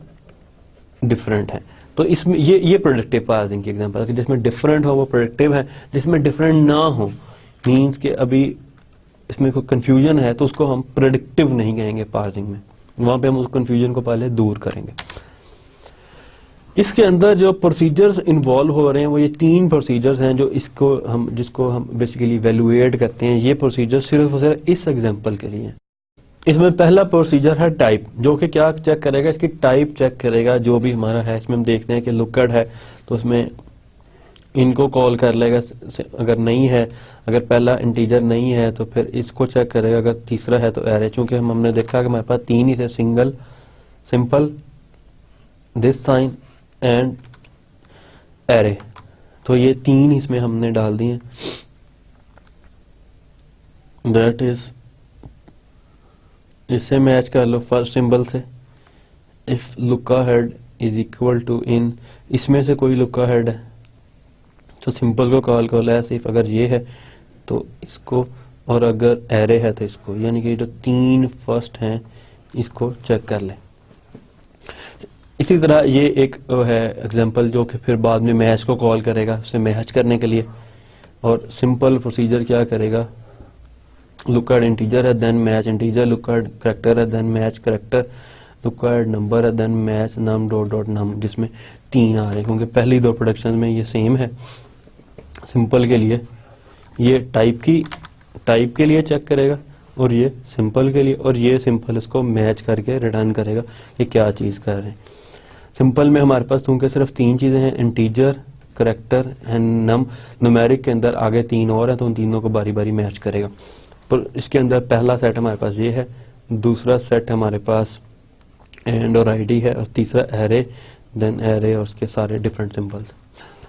डिफरेंट हैं। तो इसमें ये प्रेडिक्टिव पार्सिंग की एग्जांपल है, जिसमें डिफरेंट हो वो प्रेडिक्टिव है, जिसमें डिफरेंट ना हो मीन्स के अभी इसमें कोई कंफ्यूजन है तो उसको हम प्रेडिक्टिव नहीं कहेंगे पार्सिंग में, वहां पे हम उस कंफ्यूजन को पहले दूर करेंगे। इसके अंदर जो प्रोसीजर्स इन्वॉल्व हो रहे हैं वो ये तीन प्रोसीजर्स हैं जो जिसको हम बेसिकली इवैल्यूएट करते हैं। ये प्रोसीजर सिर्फ और सिर्फ इस एग्जांपल के लिए है। इसमें पहला प्रोसीजर है टाइप, जो कि क्या चेक करेगा, इसकी टाइप चेक करेगा जो भी हमारा है। इसमें हम देखते हैं कि लुकड है तो उसमें इनको कॉल कर लेगा, अगर नहीं है, अगर पहला इंटीजर नहीं है तो फिर इसको चेक करेगा, अगर तीसरा है तो एरे। चूंकि हमने देखा कि हमारे पास तीन ही थे, single, simple, this sign and array, तो ये तीन इसमें हमने डाल दिए। दैट इज, इससे मैच कर लो फर्स्ट सिंबल से। इफ लुकाहेड इज इक्वल टू इन, इसमें से कोई लुकाहेड है तो सिंपल को कॉल कर लो इफ, अगर ये है तो इसको, और अगर एरे है तो इसको, यानी कि जो तीन फर्स्ट हैं इसको चेक कर ले। इसी तरह ये एक है एग्जांपल जो कि फिर बाद में मैच को कॉल करेगा, उसे मैच करने के लिए। और सिंपल प्रोसीजर क्या करेगा, लुकड इंटीजर है then match integer, lookahead character है then match character, lookahead number है then match num dot dot num, जिसमें तीन आ रहे हैं क्योंकि पहली दो प्रोडक्शन में ये सेम है। सिंपल के लिए ये टाइप के लिए चेक करेगा और ये सिंपल के लिए, और ये सिंपल इसको मैच करके रिटर्न करेगा कि क्या चीज कर रहे हैं। सिंपल में हमारे पास क्योंकि सिर्फ तीन चीजें हैं, integer, character and num, numeric के अंदर आगे तीन और हैं तो उन तीनों को बारी बारी मैच करेगा। पर इसके अंदर पहला सेट हमारे पास ये है, दूसरा सेट हमारे पास एंड और आईडी है, और तीसरा एरे, देन एरे और उसके सारे different symbols.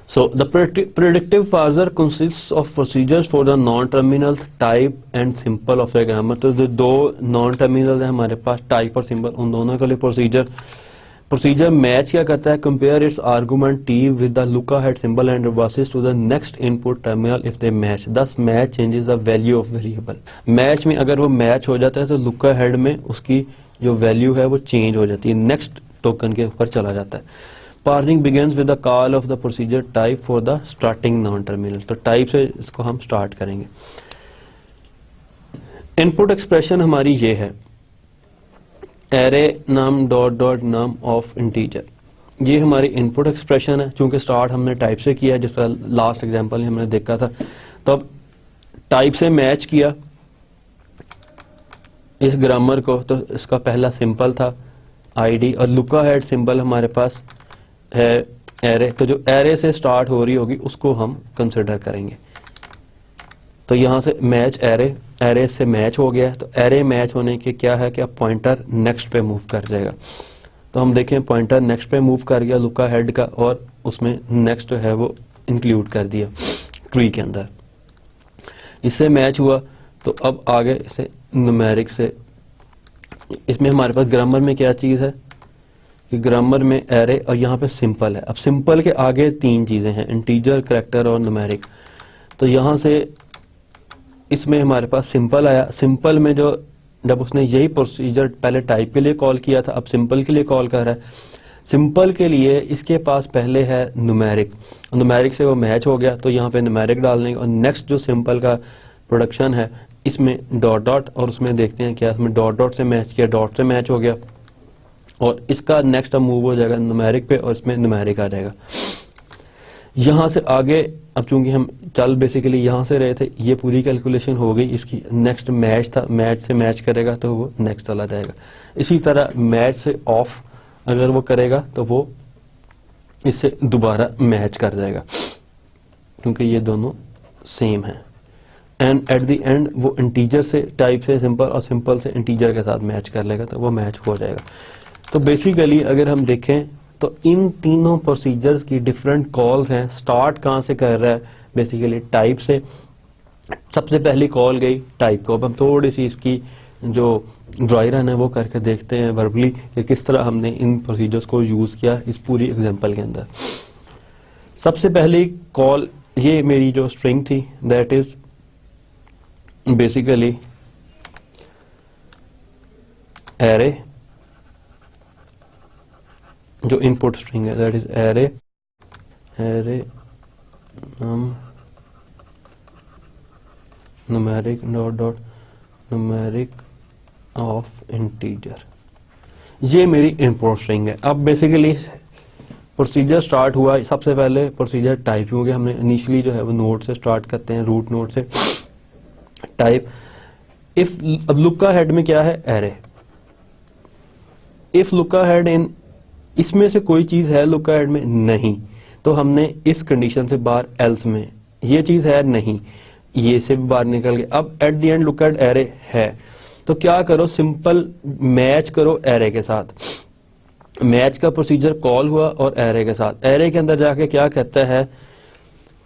So the predictive parser consists of procedures for the non-terminals, type and simple of a grammar. तो जो दो नॉन टर्मिनल है हमारे पास, टाइप और सिंबल, उन दोनों के लिए प्रोसीजर मैच क्या करता है, compare its argument T with the look ahead symbol and reverses to the next input terminal if they match, this match changes the value of variable. Match में अगर वो मैच हो जाता है तो लुक अहेड में उसकी जो वैल्यू है वो चेंज हो जाती है, नेक्स्ट टोकन के ऊपर चला जाता है। Parsing begins with the call of the procedure type for the starting non terminal, तो टाइप से इसको हम स्टार्ट करेंगे। इनपुट एक्सप्रेशन हमारी ये है, array num dot dot num of integer, ये हमारी इनपुट एक्सप्रेशन है। चूंकि स्टार्ट हमने टाइप से किया है, जिस तरह लास्ट एग्जांपल में हमने देखा था, तो अब टाइप से मैच किया इस ग्रामर को, तो इसका पहला सिंपल था आईडी और लुक अहेड सिंबल हमारे पास है एरे, तो जो एरे से स्टार्ट हो रही होगी उसको हम कंसिडर करेंगे। तो यहां से मैच एरे से मैच हो गया है, तो एरे मैच होने के क्या है कि अब पॉइंटर नेक्स्ट पे मूव कर जाएगा। तो हम देखें पॉइंटर नेक्स्ट पे मूव कर गया लुक अहेड का, और उसमें नेक्स्ट जो है वो इंक्लूड कर दिया ट्री के अंदर, इससे मैच हुआ। तो अब आगे इसे न्यूमेरिक से, इसमें हमारे पास ग्रामर में क्या चीज है कि ग्रामर में एरे और यहाँ पे सिंपल है। अब सिंपल के आगे तीन चीजें हैं, इंटीजर, करैक्टर और न्यूमेरिक। तो यहाँ से इसमें हमारे पास सिंपल आया, सिंपल में जो जब उसने यही प्रोसीजर पहले टाइप के लिए कॉल किया था, अब सिंपल के लिए कॉल कर रहा है। सिंपल के लिए इसके पास पहले है न्यूमेरिक से वो मैच हो गया, तो यहाँ पे न्यूमेरिक डालने, और नेक्स्ट जो सिंपल का प्रोडक्शन है इसमें डॉट डॉट, और उसमें देखते हैं क्या इसमें डॉट डॉट से मैच किया, डॉट से मैच हो गया, और इसका नेक्स्ट मूव हो जाएगा न्यूमेरिक पे, और इसमें न्यूमेरिक आ जाएगा। यहां से आगे अब चूंकि हम चल बेसिकली यहां से रहे थे, ये पूरी कैलकुलेशन हो गई, इसकी नेक्स्ट मैच था, मैच से मैच करेगा तो वो नेक्स्ट चला जाएगा। इसी तरह मैच से ऑफ अगर वो करेगा तो वो इससे दोबारा मैच कर जाएगा, क्योंकि ये दोनों सेम है। एंड एट द एंड वो इंटीजर से टाइप से सिंपल और सिंपल से इंटीजर के साथ मैच कर लेगा, तो वो मैच हो जाएगा। तो बेसिकली अगर हम देखें तो इन तीनों प्रोसीजर्स की डिफरेंट कॉल्स हैं। स्टार्ट कहां से कर रहा है, बेसिकली टाइप से सबसे पहली कॉल गई टाइप को। अब हम थोड़ी सी इसकी जो ड्राई रन है वो करके देखते हैं वर्बली कि किस तरह हमने इन प्रोसीजर्स को यूज किया इस पूरी एग्जांपल के अंदर। सबसे पहली कॉल, ये मेरी जो स्ट्रिंग थी, दैट इज बेसिकली एरे, जो इनपुट स्ट्रिंग है that is array numeric dot dot numeric of integer, ये मेरी इनपुट स्ट्रिंग है। अब बेसिकली प्रोसीजर स्टार्ट हुआ, सबसे पहले प्रोसीजर टाइप हो गया, हमने इनिशियली जो है वो नोड से स्टार्ट करते हैं, रूट नोड से टाइप। इफ अब लुक अहेड में क्या है, array. If look ahead in, इसमें से कोई चीज है लुक अहेड में, नहीं, तो हमने इस कंडीशन से बाहर, एल्स में ये चीज है नहीं, ये से भी बाहर निकल गए। अब eight the and look ahead array है, तो क्या करो, सिंपल मैच करो एरे के साथ। मैच का प्रोसीजर कॉल हुआ और एरे के साथ, एरे के अंदर जाके क्या कहता है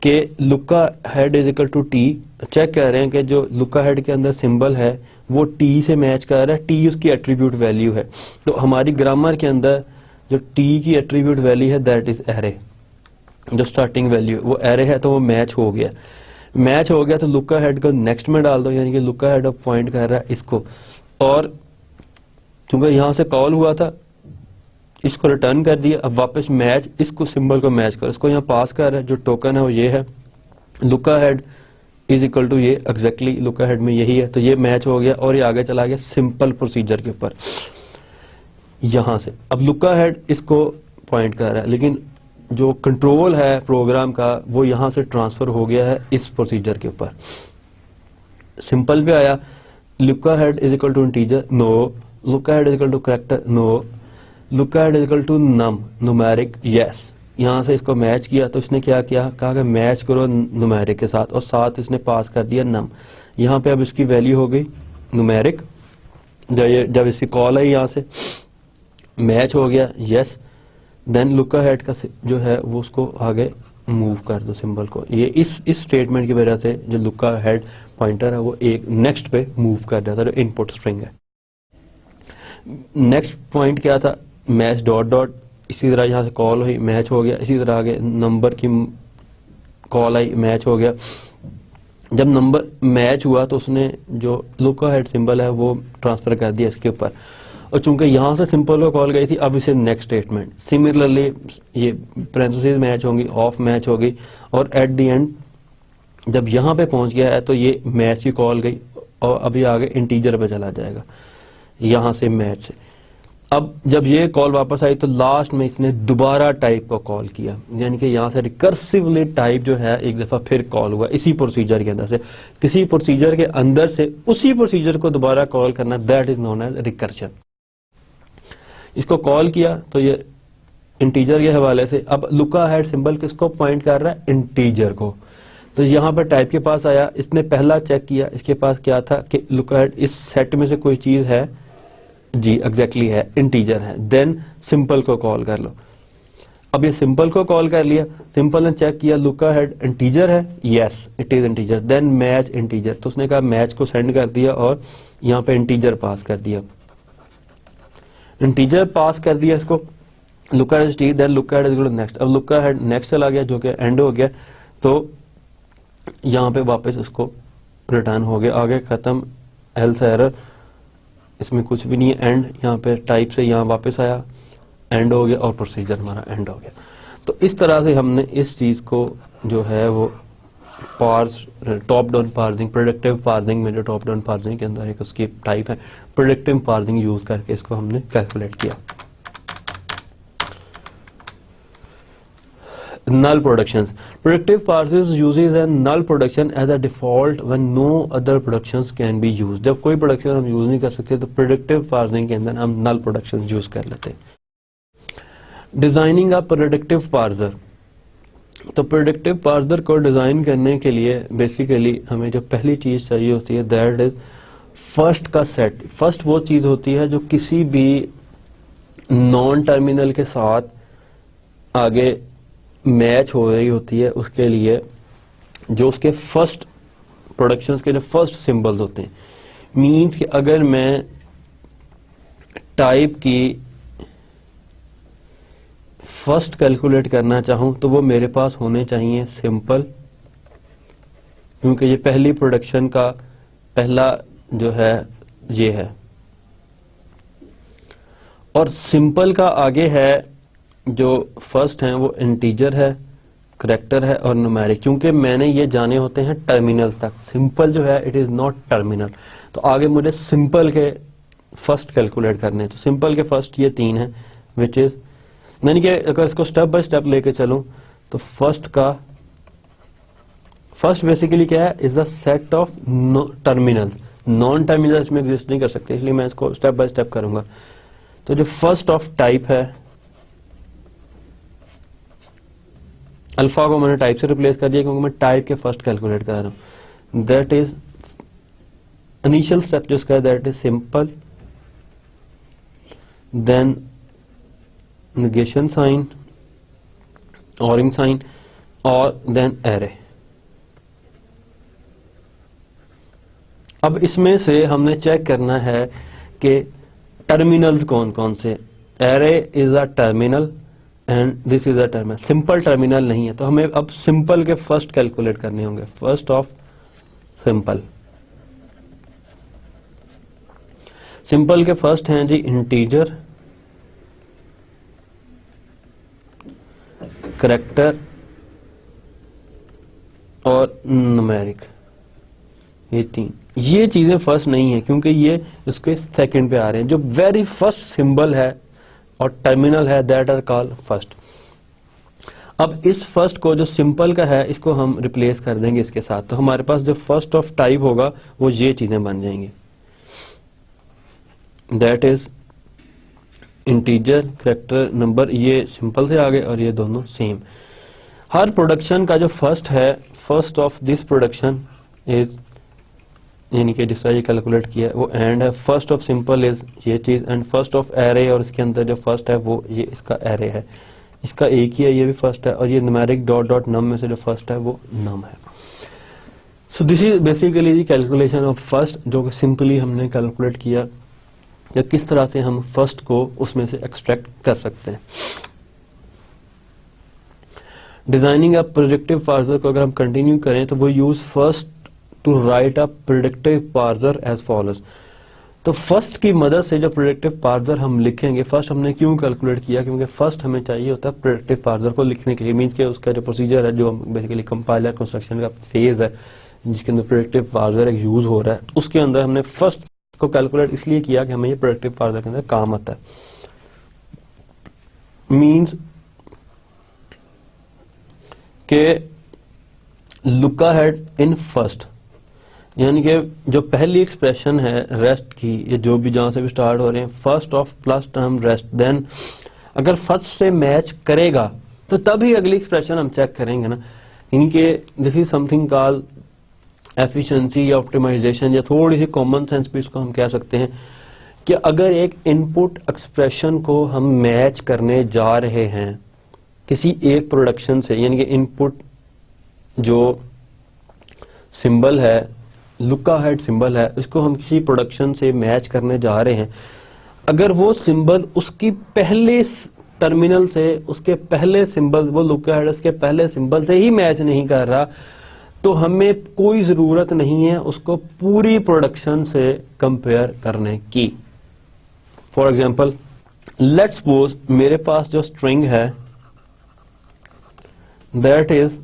कि lookahead is equal to T. Check कर रहे हैं कि जो लुक अहेड के अंदर सिंबल है वो टी से मैच कर रहा है, टी उसकी एट्रीब्यूट वैल्यू है। तो हमारी ग्रामर के अंदर जो टी की एट्रीब्यूट वैल्यू है दैट इज एरे, जो स्टार्टिंग वैल्यू वो एरे है, तो वो मैच हो गया। मैच हो गया तो लुक अहेड को नेक्स्ट में डाल दो, यानी कि लुक अहेड अब पॉइंट कर रहा है इसको, और चूंकि यहां से कॉल हुआ था इसको रिटर्न कर दिया। अब वापस मैच, इसको सिंबल को मैच करो, इसको यहाँ पास कर रहा है, जो टोकन है वो ये है, lookahead is equal to ये, एग्जैक्टली लुक अहेड में यही है, तो ये मैच हो गया और ये आगे चला गया सिंपल प्रोसीजर के ऊपर यहां से। अब लुक अहेड इसको पॉइंट कर रहा है, लेकिन जो कंट्रोल है प्रोग्राम का वो यहां से ट्रांसफर हो गया है इस प्रोसीजर के ऊपर। सिंपल पे आया, lookahead is equal to integer, no, lookahead is equal to character, no, lookahead is equal to num, numeric, yes. यहां से इसको मैच किया, तो इसने क्या किया, कहा कि मैच करो न्यूमेरिक के साथ, और साथ इसने पास कर दिया नम। यहां पे अब इसकी वैल्यू हो गई न्यूमेरिक, जब इसकी कॉल है यहां से मैच हो गया, यस। देन लुक अहेड का जो है वो उसको आगे मूव कर दो सिंबल को। ये इस स्टेटमेंट की वजह से जो लुक अहेड पॉइंटर है वो एक नेक्स्ट पे मूव कर जाता है, जो इनपुट स्ट्रिंग है। नेक्स्ट पॉइंट क्या था, मैच डॉट डॉट, इसी तरह यहाँ से कॉल हुई, मैच हो गया, इसी तरह आगे नंबर की कॉल आई, मैच हो गया। जब नंबर मैच हुआ तो उसने जो लुक अहेड सिंबल है वो ट्रांसफर कर दिया इसके ऊपर, और चूंकि यहां से सिंपल को कॉल गई थी, अब इसे नेक्स्ट स्टेटमेंट सिमिलरली ये पैरेंथेसिस मैच होंगी, ऑफ मैच होगी, और एट द एंड जब यहां पे पहुंच गया है तो ये मैच की कॉल गई और अभी आगे इंटीजर पे चला जाएगा यहां से मैच से। अब जब ये कॉल वापस आई तो लास्ट में इसने दोबारा टाइप को कॉल किया, यानी कि यहां से रिकर्सिवली टाइप जो है एक दफा फिर कॉल हुआ इसी प्रोसीजर के अंदर से। किसी प्रोसीजर के अंदर से उसी प्रोसीजर को दोबारा कॉल करना, that is known as recursion. इसको कॉल किया तो ये इंटीजर के हवाले से, अब लुक अहेड सिंबल किसको पॉइंट कर रहा है, इंटीजर को। तो यहां पर टाइप के पास आया, इसने पहला चेक किया, इसके पास क्या था कि लुक अहेड इस सेट में से कोई चीज है, जी एग्जैक्टली है, इंटीजर है, देन सिंपल को कॉल कर लो। अब ये सिंपल को कॉल कर लिया, सिंपल ने चेक किया लुक अहेड इंटीजर है, yes it is integer, then match integer, तो उसने कहा मैच को सेंड कर दिया और यहाँ पे इंटीजर पास कर दिया। इंटीजर पास कर दिया इसको, lookahead then lookahead is next. अब लुक अहेड नेक्स्ट चला गया जो कि एंड हो गया, तो यहाँ पे वापस उसको रिटर्न हो गया, आगे खत्म, एल्स एरर, इसमें कुछ भी नहीं है, एंड यहाँ पे टाइप से यहाँ वापस आया, एंड हो गया और प्रोसीजर हमारा एंड हो गया। तो इस तरह से हमने इस चीज को जो है वो parse, top down parsing, predictive parsing में जो टॉप डाउन पार्सिंग के अंदर एक उसकी टाइप है, प्रेडिक्टिव पार्सिंग यूज करके इसको हमने कैलकुलेट किया। null productions. Predictive parsers uses a null production as a default when no other productions can be used. जब कोई प्रोडक्शन हम यूज नहीं कर सकते तो प्रेडिक्टिव पार्सिंग के अंदर हम null productions यूज कर लेते हैं। डिजाइनिंग अ प्रेडिक्टिव पार्सर, तो प्रेडिक्टिव पार्सर को डिजाइन करने के लिए बेसिकली हमें जो पहली चीज चाहिए होती है दैट इज फर्स्ट का सेट। फर्स्ट वो चीज होती है जो किसी भी नॉन टर्मिनल के साथ आगे मैच हो रही होती है, उसके लिए जो उसके फर्स्ट प्रोडक्शंस के जो फर्स्ट सिंबल्स होते हैं, मींस कि अगर मैं टाइप की फर्स्ट कैलकुलेट करना चाहूं तो वो मेरे पास होने चाहिए सिंपल, क्योंकि ये पहली प्रोडक्शन का पहला जो है ये है, और सिंपल का आगे है जो फर्स्ट है वो इंटीजर है, करैक्टर है और न्यूमेरिक। क्योंकि मैंने ये जाने होते हैं टर्मिनल तक, सिंपल जो है इट इज नॉट टर्मिनल, तो आगे मुझे सिंपल के फर्स्ट कैलकुलेट करने हैं। तो सिंपल के फर्स्ट ये तीन है विच इज, यानी कि अगर इसको स्टेप बाय स्टेप लेके चलूं तो फर्स्ट बेसिकली क्या है, is the set of terminals. Non terminal इसमें एग्जिस्ट नहीं कर सकते, इसलिए मैं इसको स्टेप बाय स्टेप करूंगा। तो जो फर्स्ट ऑफ टाइप है, अल्फा को मैंने टाइप से रिप्लेस कर दिया क्योंकि मैं टाइप के फर्स्ट कैलकुलेट कर रहा हूं। दैट इज इनिशियल स्टेप जो इसका है that is simple, then negation sign, oring sign और देन एरे। अब इसमें से हमने चेक करना है कि टर्मिनल्स कौन कौन से। Array is a terminal and this is a terminal, simple terminal नहीं है, तो हमें अब सिंपल के फर्स्ट कैलकुलेट करने होंगे। फर्स्ट ऑफ सिंपल, सिंपल के फर्स्ट हैं जी इंटीजर, करैक्टर और न्यूमेरिक, ये तीन। ये चीजें फर्स्ट नहीं है क्योंकि ये इसके सेकंड पे आ रहे हैं। जो वेरी फर्स्ट सिंबल है और टर्मिनल है दैट आर कॉल्ड फर्स्ट। अब इस फर्स्ट को जो सिंपल का है इसको हम रिप्लेस कर देंगे इसके साथ, तो हमारे पास जो फर्स्ट ऑफ टाइप होगा वो ये चीजें बन जाएंगी, that is integer, character, number. ये सिंपल से आ गए और ये दोनों सेम। हर प्रोडक्शन का जो फर्स्ट है, first of this production is, यानी कि जिस तरह ये कैलकुलेट किया है वो एंड है। फर्स्ट ऑफ सिंपल इज ये चीज, एंड फर्स्ट ऑफ एरे, और इसके अंदर जो फर्स्ट है वो ये इसका एरे है, इसका एक ही है, ये भी फर्स्ट है, और ये न्यूमेरिक डॉट डॉट नम में से जो फर्स्ट है वो नम है। So this is basically the calculation of first, जो कि सिंपली हमने कैलकुलेट किया या किस तरह से हम फर्स्ट को उसमें से एक्सट्रैक्ट कर सकते हैं। डिजाइनिंग अ प्रेडिक्टिव पार्सर को अगर हम कंटिन्यू करें तो वो use first to write a predictive parser as follows. तो फर्स्ट की मदद से जो प्रेडिक्टिव पार्सर हम लिखेंगे, फर्स्ट हमने क्यों कैलकुलेट किया, क्योंकि फर्स्ट हमें चाहिए होता है प्रेडिक्टिव पार्सर को लिखने के लिए, मीन्स के उसका जो प्रोसीजर है, जो बेसिकली कंपाइलर कंस्ट्रक्शन का फेज है जिसके अंदर प्रेडिक्टिव पार्सर यूज हो रहा है, उसके अंदर हमने फर्स्ट को कैलकुलेट इसलिए किया कि हमें ये प्रेडिक्टिव पार्सर के अंदर काम आता है। मीन्स के लुक अहेड इन फर्स्ट, यानी कि जो पहली एक्सप्रेशन है रेस्ट की, ये जो भी जहां से भी स्टार्ट हो रहे हैं, first of plus term rest, then अगर फर्स्ट से मैच करेगा तो तभी अगली एक्सप्रेशन हम चेक करेंगे ना। इनके this is something called efficiency या ऑप्टिमाइजेशन, या थोड़ी सी कॉमन सेंस भी इसको हम कह सकते हैं कि अगर एक इनपुट एक्सप्रेशन को हम मैच करने जा रहे हैं किसी एक प्रोडक्शन से, यानी कि इनपुट जो सिंबल है, लुक अहेड सिंबल है, इसको हम किसी प्रोडक्शन से मैच करने जा रहे हैं, अगर वो सिंबल उसकी पहले टर्मिनल से, उसके पहले सिंबल, वो लुक अहेड उसके पहले सिंबल से ही मैच नहीं कर रहा, तो हमें कोई जरूरत नहीं है उसको पूरी प्रोडक्शन से कंपेयर करने की। फॉर एग्जाम्पल लेट्स सपोज मेरे पास जो स्ट्रिंग है that is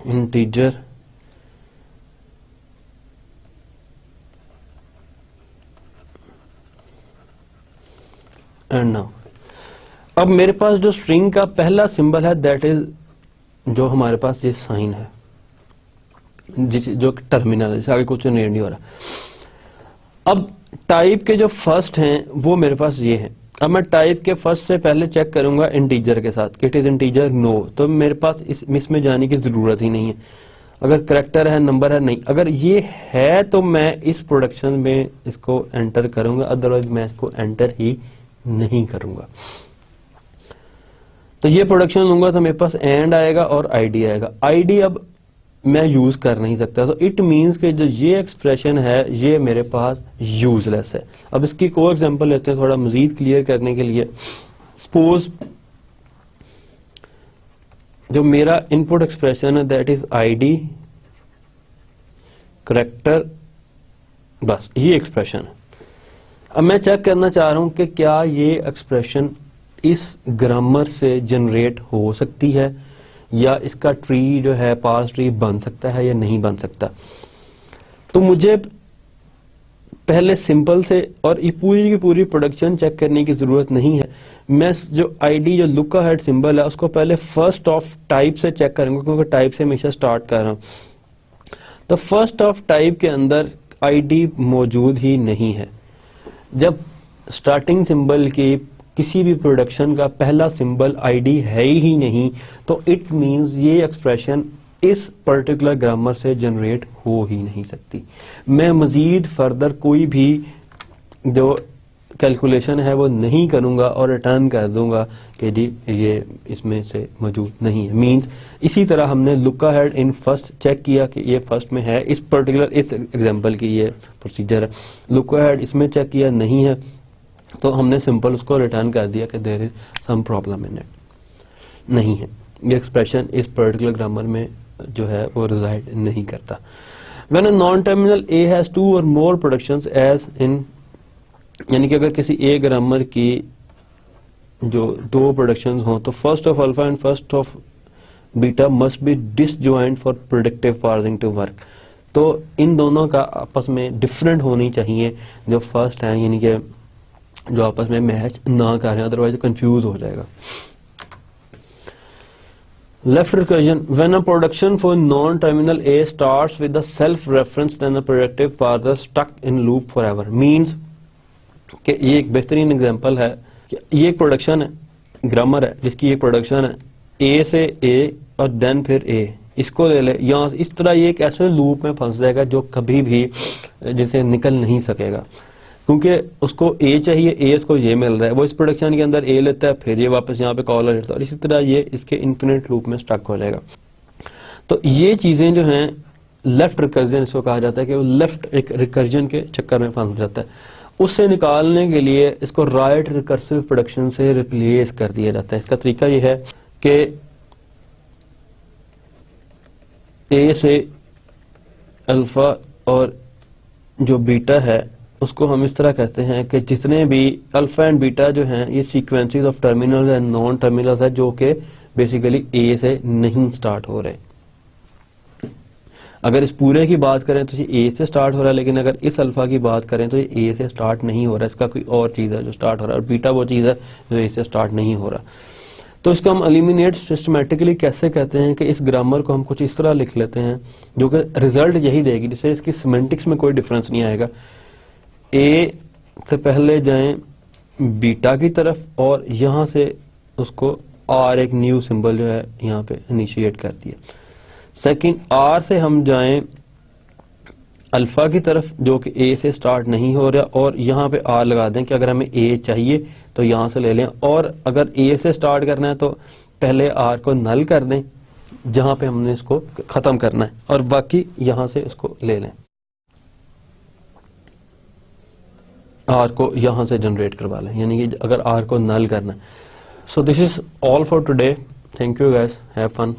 integer and now, अब मेरे पास जो स्ट्रिंग का पहला सिंबल है दैट इज जो हमारे पास ये साइन है, जो टर्मिनल है, जिससे आगे कुछ नहीं हो रहा। अब टाइप के जो फर्स्ट हैं वो मेरे पास ये हैं। अब मैं टाइप के फर्स्ट से पहले चेक करूंगा इंटीजर के साथ, इट इज इंटीजर नो, तो मेरे पास इसमें जाने की जरूरत ही नहीं है। अगर करैक्टर है, नंबर है, नहीं, अगर ये है तो मैं इस प्रोडक्शन में इसको एंटर करूंगा, अदरवाइज मैं इसको एंटर ही नहीं करूंगा। तो ये प्रोडक्शन लूंगा तो मेरे पास एंड आएगा और आईडी आएगा। आईडी अब मैं यूज कर नहीं सकता, तो इट मींस कि जो ये एक्सप्रेशन है ये मेरे पास यूजलेस है। अब इसकी को एग्जांपल लेते हैं थोड़ा मजीद क्लियर करने के लिए। सपोज जो मेरा इनपुट एक्सप्रेशन है दैट इज आईडी करैक्टर, बस ये एक्सप्रेशन है। अब मैं चेक करना चाह रहा हूं कि क्या ये एक्सप्रेशन इस ग्रामर से जनरेट हो सकती है या इसका ट्री जो है पास ट्री बन सकता है या नहीं बन सकता। तो मुझे पहले सिंपल से और ये पूरी की पूरी प्रोडक्शन चेक करने की जरूरत नहीं है। मैं जो आईडी जो लुक अहेड सिंबल है उसको पहले फर्स्ट ऑफ टाइप से चेक करूंगा, क्योंकि टाइप से हमेशा स्टार्ट कर रहा हूं। तो फर्स्ट ऑफ टाइप के अंदर आईडी मौजूद ही नहीं है। जब स्टार्टिंग सिंबल की किसी भी प्रोडक्शन का पहला सिंबल आईडी है ही नहीं, तो इट मींस ये एक्सप्रेशन इस पर्टिकुलर ग्रामर से जनरेट हो ही नहीं सकती। मैं मजीद फर्दर कोई भी जो कैलकुलेशन है वो नहीं करूंगा और रिटर्न कर दूंगा कि जी ये इसमें से मौजूद नहीं है। मींस इसी तरह हमने lookahead in first check किया कि ये फर्स्ट में है, इस पर्टिकुलर इस एग्जांपल की ये प्रोसीजर है। लुक अहेड इसमें चेक किया नहीं है, तो हमने सिंपल उसको रिटर्न कर दिया कि there is some problem in it, नहीं है, ये एक्सप्रेशन इस पर्टिकुलर ग्रामर में जो है वो रिजाइड नहीं करता। When a non terminal A has two or more productions as in, यानी कि अगर किसी ए ग्रामर की जो दो प्रोडक्शंस हों तो first of alpha and first of beta must be disjoint for predictive parsing to work. तो इन दोनों का आपस में डिफरेंट होनी चाहिए जो फर्स्ट है, यानी कि जो आपस में मैच ना करें, अदरवाइज कंफ्यूज हो जाएगा। Left recursion, when a production for non-terminal A starts with a self-reference then a predictive parser stuck in loop forever, means कि ये एक बेहतरीन एग्जांपल है कि ये एक प्रोडक्शन है, ग्रामर है जिसकी एक प्रोडक्शन है A से A और देन फिर A, इसको ले ले, यहाँ इस तरह ये एक ऐसे लूप में फंस जाएगा जो कभी भी जिसे निकल नहीं सकेगा, क्योंकि उसको ए चाहिए, ए इसको ये मिल रहा है, वो इस प्रोडक्शन के अंदर ए लेता है, फिर ये वापस यहाँ पे कॉल लेता है, और इसी तरह ये इसके इन्फिनिट लूप में स्टक हो जाएगा। तो ये चीजें जो हैं लेफ्ट रिकर्जन इसको कहा जाता है कि वो लेफ्ट एक रिकर्जन के चक्कर में फंस जाता है। उससे निकालने के लिए इसको राइट रिकर्सिव प्रोडक्शन से रिप्लेस कर दिया जाता है। इसका तरीका ये है कि ए से अल्फा और जो बीटा है उसको हम इस तरह कहते हैं कि जितने भी अल्फा एंड बीटा जो हैं ये sequences of terminals and non terminals है जो कि बेसिकली ए से नहीं स्टार्ट हो रहे। अगर इस पूरे की बात करें तो ये ए से स्टार्ट हो रहा है, लेकिन अगर इस अल्फा की बात करें तो ये ए से स्टार्ट नहीं हो रहा है, इसका कोई और चीज है जो स्टार्ट हो रहा है, और बीटा वो चीज है जो ए से स्टार्ट नहीं हो रहा। तो इसको हम एलिमिनेट सिस्टमेटिकली कैसे कहते हैं कि इस ग्रामर को हम कुछ इस तरह लिख लेते हैं जो कि रिजल्ट यही देगी, जिससे इसकी सिमेंटिक्स में कोई डिफरेंस नहीं आएगा। ए से पहले जाएं बीटा की तरफ और यहां से उसको आर एक न्यू सिंबल जो है यहाँ पे इनिशिएट कर दिया। सेकंड आर से हम जाएं अल्फा की तरफ जो कि ए से स्टार्ट नहीं हो रहा, और यहाँ पे आर लगा दें कि अगर हमें ए चाहिए तो यहाँ से ले लें, और अगर ए से स्टार्ट करना है तो पहले आर को नल कर दें जहां पे हमने इसको खत्म करना है, और बाकी यहां से इसको ले लें, आर को यहां से जनरेट करवा लें, यानी कि अगर आर को नल करना है। So this is all for today, thank you guys, have fun.